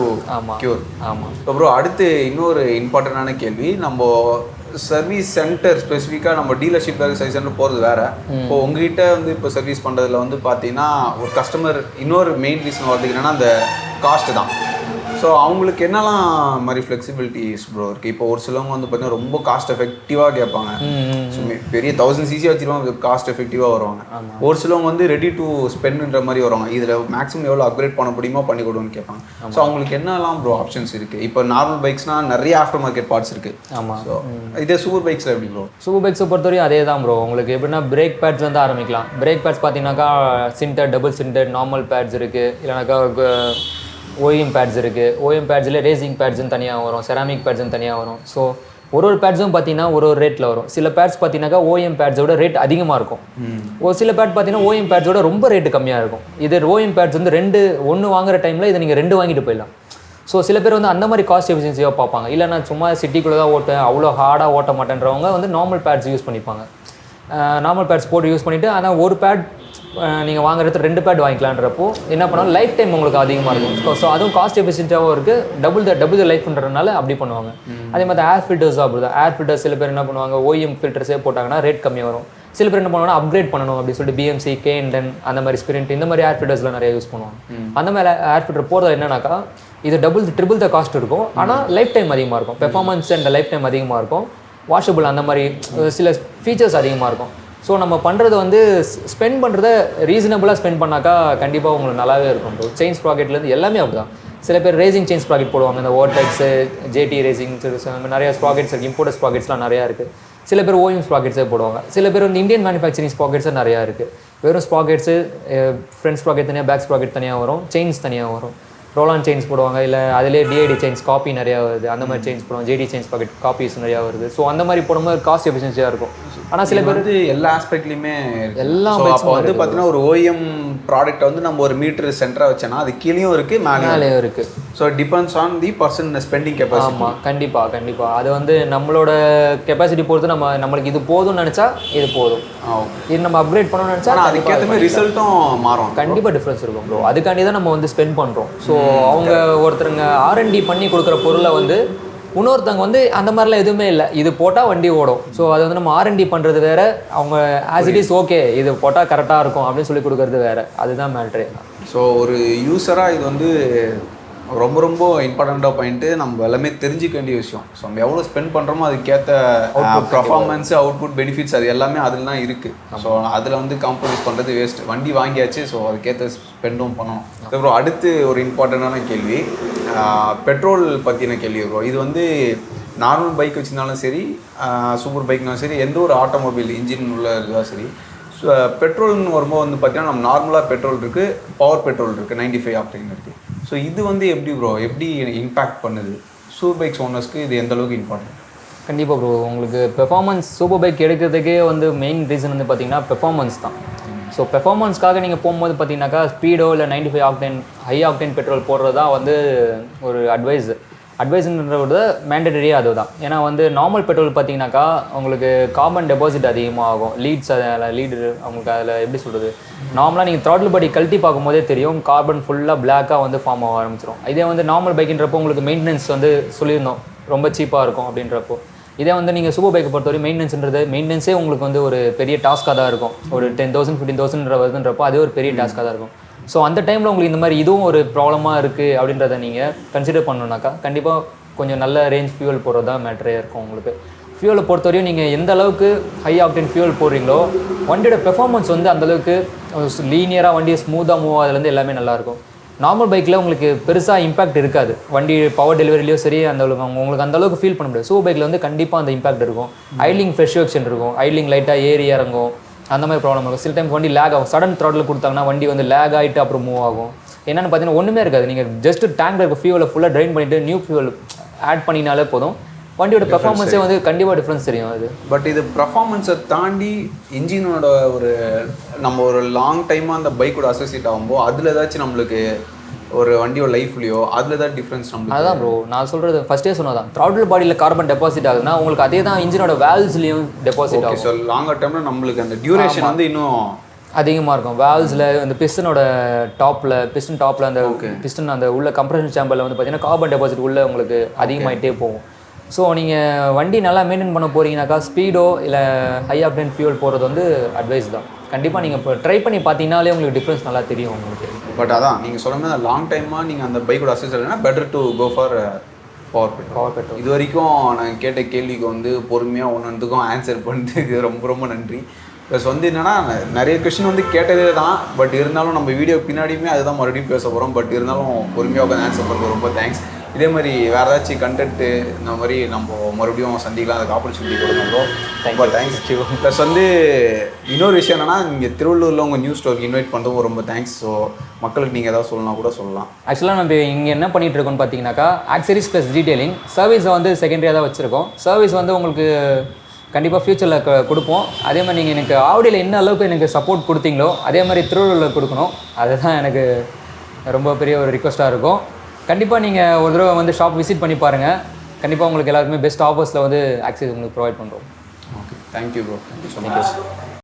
க்யூர். ஆமாம். ஸோ ப்ரோ, அடுத்து இன்னொரு இம்பார்ட்டண்டான கேள்வி, நம்ம சர்வீஸ் சென்டர் ஸ்பெசிஃபிக்காக நம்ம டீலர்ஷிப்பில் சர்வீஸ் சென்டர் போகிறது வேறு. இப்போ உங்ககிட்ட வந்து இப்போ சர்வீஸ் பண்ணுறதுல வந்து பார்த்தீங்கன்னா ஒரு கஸ்டமர் இன்னொரு மெயின் ரீசன் வரதுக்கு என்னென்னா அந்த காஸ்ட்டு தான். ஸோ அவங்களுக்கு என்னெல்லாம் மாதிரி ஃப்ளெக்சிபிலிட்டிஸ் ப்ரோ இருக்குது? இப்போ ஒரு சிலவங்க வந்து பார்த்தீங்கன்னா ரொம்ப காஸ்ட் எஃபெக்டிவாக கேட்பாங்க, ஸோ பெரிய 1000 cc வச்சுருவாங்க, காஸ்ட் எஃபெக்டிவாக வருவாங்க. ஒரு சிலவங்க வந்து ரெடி டு ஸ்பெண்ட்ன்ற மாதிரி வருவாங்க, இதில் மேக்ஸிமம் எவ்வளோ அப்கிரேட் பண்ண முடியுமோ பண்ணி கொடுன்னு கேட்பாங்க. ஸோ அவங்களுக்கு என்னெல்லாம் ப்ரோ ஆப்ஷன்ஸ் இருக்குது? இப்போ நார்மல் பைக்ஸ்னால் நிறைய ஆஃப்டர் மார்க்கெட் பார்ட்ஸ் இருக்குது. ஆமாம். ஸோ இதே சூப்பர் பைக்ஸில் எப்படி ப்ரோ? சூப்பர் பைக்ஸை பொறுத்தவரையும் அதே தான் ப்ரோ. உங்களுக்கு எப்படின்னா பிரேக் பேட்ஸ் வந்து ஆரம்பிக்கலாம். பிரேக் பேட்ஸ் பார்த்தீங்கன்னாக்கா சின்டர், டபுள் சின்டர், நார்மல் பேட்ஸ் இருக்குது, இல்லைனாக்கா ஓஎம் பேட்ஸ் இருக்குது. ஓஎம் பேட்ஸில் ரேசிங் பேட்ஸ்ன்னு தனியாக வரும், செராமிக் பேட்ஸ்ன்னு தனியாக வரும். ஸோ ஒரு பேட்ஸும் பார்த்தீங்கன்னா ஒரு ரேட்டில் வரும். சில பேட்ஸ் பார்த்தீங்கன்னாக்கா ஓஎம் பேட்ஸோட ரேட் அதிகமாக இருக்கும். ஒரு சில பேட் பார்த்தீங்கன்னா ஓஎம் பேட்ஸோட ரொம்ப ரேட்டு கம்மியாக இருக்கும். இது ஓஎம் பேட்ஸ் வந்து ஒன்று வாங்குற டைமில் இதை நீங்கள் 2 வாங்கிட்டு போயிடலாம். ஸோ சில பேர் வந்து அந்த மாதிரி காஸ்ட் எஃபிஷியன்சியாக பார்ப்பாங்க. இல்லை நான் சும்மா சிட்டிக்குள்ளே தான் ஓட்டேன், அவ்வளோ ஹார்டாக ஓட்ட மாட்டேன்றவங்க வந்து நார்மல் பேட்ஸ் யூஸ் பண்ணிப்பாங்க. நார்மல் பேட்ஸ் போட்டு யூஸ் பண்ணிவிட்டு ஆனால் ஒரு பேட் நீங்கள் வாங்குறது 2 பேட் வாங்கிக்கலான்றப்போ என்ன பண்ணாலும் லைஃப் டைம் உங்களுக்கு அதிகமாக இருக்கும். ஸோ அதுவும் காஸ்ட் எஃபிஷியன்ட்டாகவும் இருக்குது, டபுள் லைஃப்ன்றதுனால அப்படி பண்ணுவாங்க. அதே மாதிரி ஏர் ஃபில்டர்ஸும் அப்படி தான். ஏர் ஃபில்டர்ஸ் சில பேர் என்ன பண்ணுவாங்க, ஓஎம் ஃபில்டர்ஸே போட்டாங்கன்னா ரேட் கம்மியாக வரும். சில பேர் என்ன பண்ணுவாங்கன்னா அப்கிரேட் பண்ணணும் அப்படின்னு சொல்லிட்டு பிஎம்சி, கேஎன்டன் அந்த மாதிரி ஸ்பிரிண்ட் இந்த மாதிரி ஏர் ஃபில்டர்ஸ்லாம் நிறைய யூஸ் பண்ணுவாங்க. அந்த மாதிரி ஏர் ஃபில்டர் போகிறது என்னன்னாக்கா இது ட்ரிபிள் த காஸ்ட் இருக்கும், ஆனால் லைஃப் டைம் அதிகமாக இருக்கும். பெர்ஃபார்மன்ஸ் அண்ட் லைஃப் டைம் அதிகமாக இருக்கும். வாஷபிள் அந்த மாதிரி சில ஃபீச்சர்ஸ் அதிகமாக இருக்கும். ஸோ நம்ம பண்ணுறது வந்து ஸ்பெண்ட் பண்ணுறத ரீசனபிளாக ஸ்பெண்ட் பண்ணாக்கா கண்டிப்பாக உங்களுக்கு நல்லாவே இருக்கும் ப்ரோ. செயின் ஸ்ப்ராக்கெட்லேருந்து எல்லாமே அப்படி தான். சில பேர் ரேசிங் செயின் ஸ்ப்ராக்கெட் போடுவாங்க, இந்த ஓர்டெக்ஸு, ஜேடி ரேசிங் நிறைய ஸ்ப்ராக்கெட்ஸ் இருக்குது, இம்போர்ட் ஸ்ப்ராக்கெட்ஸ்லாம் நிறையா இருக்குது. சில பேர் ஓஎம் ஸ்ப்ராக்கெட்ஸே போடுவாங்க. சில பேர் வந்து இந்தியன் மேனுஃபேக்சரிங் ஸ்ப்ராக்கெட்ஸே நிறையா இருக்குது. வெறும் ஸ்ப்ராக்கெட்ஸு, ஃப்ரண்ட் ஸ்ப்ராக்கெட் தனியாக, பேக் ஸ்ப்ராக்கெட் தனியாக வரும், செயின்ஸ் தனியாக வரும். ரோலான் செயின்ஸ் போடுவாங்க, இல்லை அதிலே டிஐடி செயின்ஸ் காப்பி நிறையா வருது, அந்த மாதிரி செயின்ஸ் போடுவாங்க. ஜேடி செயின்ஸ் பாக்கெட் காப்பீஸ் நிறையா வருது. ஸோ அந்த மாதிரி போடும்போது காஸ்ட் எஃபிஷியன்சியாக இருக்கும். ஆனால் சில பேர் வந்து எல்லா ஆஸ்பெக்ட்லையுமே எல்லா அப்போ வந்து பார்த்தீங்கன்னா ஒரு ஓஎம் ப்ராடக்ட் வந்து நம்ம ஒரு மீட்டர் சென்டராக வச்சோன்னா அது கீழேயும் இருக்குது, மேலேயும் இருக்குது. So depends on the person spending capacity. ஆமாம், கண்டிப்பாக அது வந்து நம்மளோட கெப்பாசிட்டி பொறுத்து நம்மளுக்கு இது போதும்னு நினச்சா இது போதும், இது நம்ம அப்கிரேட் பண்ணணும்னு நினச்சா அதுக்கேற்ற மாதிரி ரிசல்ட்டும் மாறும். கண்டிப்பாக டிஃப்ரென்ஸ் இருக்கும் ப்ரோ. அதுக்காண்டி தான் நம்ம வந்து ஸ்பெண்ட் பண்ணுறோம். ஸோ அவங்க ஒருத்தருங்க R&D பண்ணி கொடுக்குற பொருளை வந்து இன்னொருத்தவங்க வந்து அந்த மாதிரிலாம் எதுவுமே இல்லை, இது போட்டால் வண்டி ஓடும். ஸோ அது வந்து நம்ம R&D பண்ணுறது வேறு, அவங்க ஆஸ் இட் இஸ் ஓகே இது போட்டால் கரெக்டாக இருக்கும் அப்படின்னு சொல்லி கொடுக்குறது வேறு. அதுதான் மேட்ரு. ஸோ ஒரு யூஸராக இது வந்து ரொம்ப ரொம்ப இம்பார்ட்டண்ட்டாக பாயிண்ட்டு, நம்ம எல்லாமே தெரிஞ்சிக்க வேண்டிய விஷயம். ஸோ நம்ம எவ்வளோ ஸ்பெண்ட் பண்ணுறோமோ அதுக்கேற்ற பர்ஃபார்மன்ஸு, அவுட்புட், பெனிஃபிட்ஸ் அது எல்லாமே அதில் தான் இருக்குது. ஸோ அதில் வந்து காம்ப்ரமைஸ் பண்ணுறது வேஸ்ட். வண்டி வாங்கியாச்சு, ஸோ அதுக்கேற்ற ஸ்பெண்டும் பண்ணணும். அப்புறம் அடுத்து ஒரு இம்பார்ட்டண்ட்டான கேள்வி, பெட்ரோல் பற்றின கேள்வி ப்ரோ. இது வந்து நார்மல் பைக் வச்சுருந்தாலும் சரி, சூப்பர் பைக்னாலும் சரி, எந்த ஒரு ஆட்டோமொபைல் இன்ஜின் உள்ள இதுதான் சரி, பெட்ரோல்னு வரும்போது வந்து பார்த்தீங்கன்னா நம்ம நார்மலாக பெட்ரோல் இருக்குது, பவர் பெட்ரோல் இருக்குது, 95 ஆக்டேன் இருக்குது. ஸோ இது வந்து எப்படி ப்ரோ, எப்படி இம்பேக்ட் பண்ணுது சூப்பர் பைக்ஸ் ஓனர்ஸ்க்கு? இது எந்த அளவுக்கு இம்பார்ட்டன்ட்? கண்டிப்பாக ப்ரோ. உங்களுக்கு பெர்ஃபார்மன்ஸ் சூப்பர் பைக் எடுக்கிறதுக்கே வந்து மெயின் ரீசன் வந்து பார்த்தீங்கன்னா பெர்ஃபார்மன்ஸ் தான். ஸோ பெர்ஃபார்மன்ஸ்க்காக நீங்கள் போகும்போது பார்த்தீங்கன்னாக்கா ஸ்பீடோ இல்லை 95 ஆக்டேன் ஹை ஆக்டேன் பெட்ரோல் போடுறது தான் வந்து ஒரு அட்வைஸ்ன்றத மேண்டட்டரியே அதுதான். ஏன்னா வந்து நார்மல் பெட்ரோல் பார்த்தீங்கன்னாக்கா உங்களுக்கு கார்பன் டெபாசிட் அதிகமாகும், லீட்ஸ் லீடு அவங்களுக்கு அதில் எப்படி சொல்கிறது, நார்மலாக நீங்கள் த்ராட்டில் பாடி கழட்டி பார்க்கும்போதே தெரியும் கார்பன் ஃபுல்லாக பிளாக்காக வந்து ஃபார்ம் ஆக ஆரம்பிச்சிடும். இதே வந்து நார்மல் பைக்குன்றப்போ உங்களுக்கு மெயின்டெனன்ஸ் வந்து சொல்லியிருந்தோம் ரொம்ப சீப்பாக இருக்கும் அப்படின்றப்போ. இதே வந்து நீங்கள் சூப்பர் பைக்கை பொறுத்தவரை மெயின்டெனன்ஸே உங்களுக்கு வந்து ஒரு பெரிய டாஸ்க்காக தான் இருக்கும். ஒரு 10,000 15,000 வருதுன்றப்போ அதே ஒரு பெரிய டாஸ்க்காக தான் இருக்கும். ஸோ அந்த டைமில் உங்களுக்கு இந்த மாதிரி இதுவும் ஒரு ப்ராப்ளமாக இருக்குது அப்படின்றத நீங்கள் கன்சிடர் பண்ணணுன்னாக்கா கண்டிப்பாக கொஞ்சம் நல்ல ரேஞ்ச் ஃபியூவல் போடுறது தான் மேட்டரே இருக்கும். உங்களுக்கு ஃபியூவலை பொறுத்தவரையும் நீங்கள் எந்த அளவுக்கு ஹை ஆக்டேன் ஃபியூவல் போடுறீங்களோ வண்டியோட பெர்ஃபார்மன்ஸ் வந்து அந்தளவுக்கு லீனியராக வண்டியை ஸ்மூத்தாக மூவ் ஆகுதுலேருந்து எல்லாமே நல்லாயிருக்கும். நார்மல் பைக்கில் உங்களுக்கு பெருசாக இம்பாக்ட் இருக்காது, வண்டி பவர் டெலிவரிலையோ சரி அந்த உங்களுக்கு அந்தளவுக்கு ஃபீல் பண்ண முடியாது. சூப்பர் பைக்கில் வந்து கண்டிப்பாக அந்த இம்பாக்ட் இருக்கும். ஐட்லிங் ஃப்ரெஷ்வேக்ஷன் இருக்கும், ஐட்லிங் லைட்டாக ஏறி இறங்கும், அந்த மாதிரி ப்ராப்ளம் இருக்கும். சில டைம் வண்டி லேக் ஆகும், சடன் த்ராட்டில் கொடுத்தாங்கன்னா வண்டி வந்து லேக் ஆகிட்டு அப்புறம் மூவ் ஆகும். என்னென்னு பார்த்தீங்கன்னா ஒன்றுமே இருக்காது, நீங்கள் ஜஸ்ட் டேங்க்ல இருக்க ஃபியூவலை ஃபுல்லாக ட்ரைன் பண்ணிவிட்டு நியூ ஃபியூவல் ஆட் பண்ணினாலே போதும், வண்டியோட பெர்ஃபார்மன்ஸே வந்து கண்டிப்பாக டிஃப்ரென்ஸ் தெரியும். அது பட் இது பெர்ஃபார்மன்ஸை தாண்டி இன்ஜினோட நம்ம ஒரு லாங் டைமாக அந்த பைக்கோட அசோசியேட் ஆகும்போது அதில் ஏதாச்சும் நம்மளுக்கு ஒரு வண்டியோட லைஃப்லையோ அதில் தான் டிஃப்ரென்ஸ் நம்மளுக்கு. அதுதான் ப்ரோ நான் சொல்கிறது, ஃபஸ்ட்டே சொன்னதான், த்ராட்டில் பாடியில் கார்பன் டெபாசிட் ஆகுதுன்னா உங்களுக்கு அதே தான் இன்ஜினோட வேல்வ்ஸ்லையும் டெபாசிட் ஆகும். ஸோ லாங்கர் டைமில் நம்மளுக்கு அந்த டியூரேஷன் வந்து இன்னும் அதிகமாக இருக்கும். வேல்வ்ஸில் அந்த பிஸ்டனோட பிஸ்டன் டாப்பில் அந்த பிஸ்டன் அந்த உள்ள கம்ப்ரஷன் சேம்பரில் வந்து பார்த்தீங்கன்னா கார்பன் டெபாசிட் உள்ள உங்களுக்கு அதிகமாகிட்டே போகும். ஸோ நீங்கள் வண்டி நல்லா மெயின்டைன் பண்ண போகிறீங்கனாக்கா ஸ்பீடோ இல்லை ஹை ஆக்டேன் ஃபியூவல் போடுறது வந்து அட்வைஸ் தான். கண்டிப்பாக நீங்கள் இப்போ ட்ரை பண்ணி பார்த்தீங்கனாலே உங்களுக்கு டிஃப்ரென்ஸ் நல்லா தெரியும் உங்களுக்கு. பட் அதான் நீங்கள் சொல்ல மாதிரி லாங் டைமாக நீங்கள் அந்த பைக்கோட அசோசியேட்னா better to go for power petrol. இது வரைக்கும் நான் கேட்ட கேள்விக்கு வந்து பொறுமையாக ஒன்றுக்கும் ஆன்சர் பண்ணிட்டு ரொம்ப ரொம்ப நன்றி. ப்ளஸ் வந்து என்னென்னா நிறைய கொஸ்டின் வந்து கேட்டதே தான், பட் இருந்தாலும் நம்ம வீடியோ பின்னாடியுமே அதுதான் மறுபடியும் பேச போகிறோம். பட் இருந்தாலும் பொறுமையாக உட்காந்து ஆன்சர் பண்ணுறது ரொம்ப தேங்க்ஸ். இதே மாதிரி வேறு ஏதாச்சும் கண்டென்ட்டு இந்த மாதிரி நம்ம மறுபடியும் சந்திக்கலாம், அதுக்கு ஆப்பர்ச்சுனிட்டி கொடுக்கணும். ரொம்ப தேங்க்ஸ். ப்ளஸ் வந்து இன்னொரு விஷயம் என்னென்னா நீங்கள் திருவள்ளூரில் உங்கள் நியூஸ் ஸ்டோருக்கு இன்வைட் பண்ணுறதும் ரொம்ப தேங்க்ஸ். ஸோ மக்களுக்கு நீங்கள் ஏதாவது சொல்லலாம் கூட சொல்லலாம். ஆக்சுவலாக நம்ம இங்கே என்ன பண்ணிகிட்டு இருக்கோம்னு பார்த்தீங்கன்னாக்கா ஆக்சரிஸ் ப்ளஸ் டீட்டெயிலிங் சர்வீஸை வந்து செகண்டரியாக தான் வச்சுருக்கோம். சர்வீஸ் வந்து உங்களுக்கு கண்டிப்பாக ஃப்யூச்சரில் கொடுப்போம். அதே மாதிரி நீங்கள் எனக்கு ஆவடியில் என்ன அளவுக்கு எனக்கு சப்போர்ட் கொடுத்தீங்களோ அதே மாதிரி திருவள்ளூரில் கொடுக்கணும். அதுதான் எனக்கு ரொம்ப பெரிய ஒரு ரிக்வெஸ்ட்டாக இருக்கும். கண்டிப்பாக நீங்கள் ஒரு தடவை வந்து ஷாப் விசிட் பண்ணி பாருங்கள். கண்டிப்பாக உங்களுக்கு எல்லாருக்குமே பெஸ்ட் ஆஃபர்ஸில் வந்து ஆக்சஸ் உங்களுக்கு ப்ரொவைட் பண்ணுறோம். Okay, thank you bro. Thank you so much.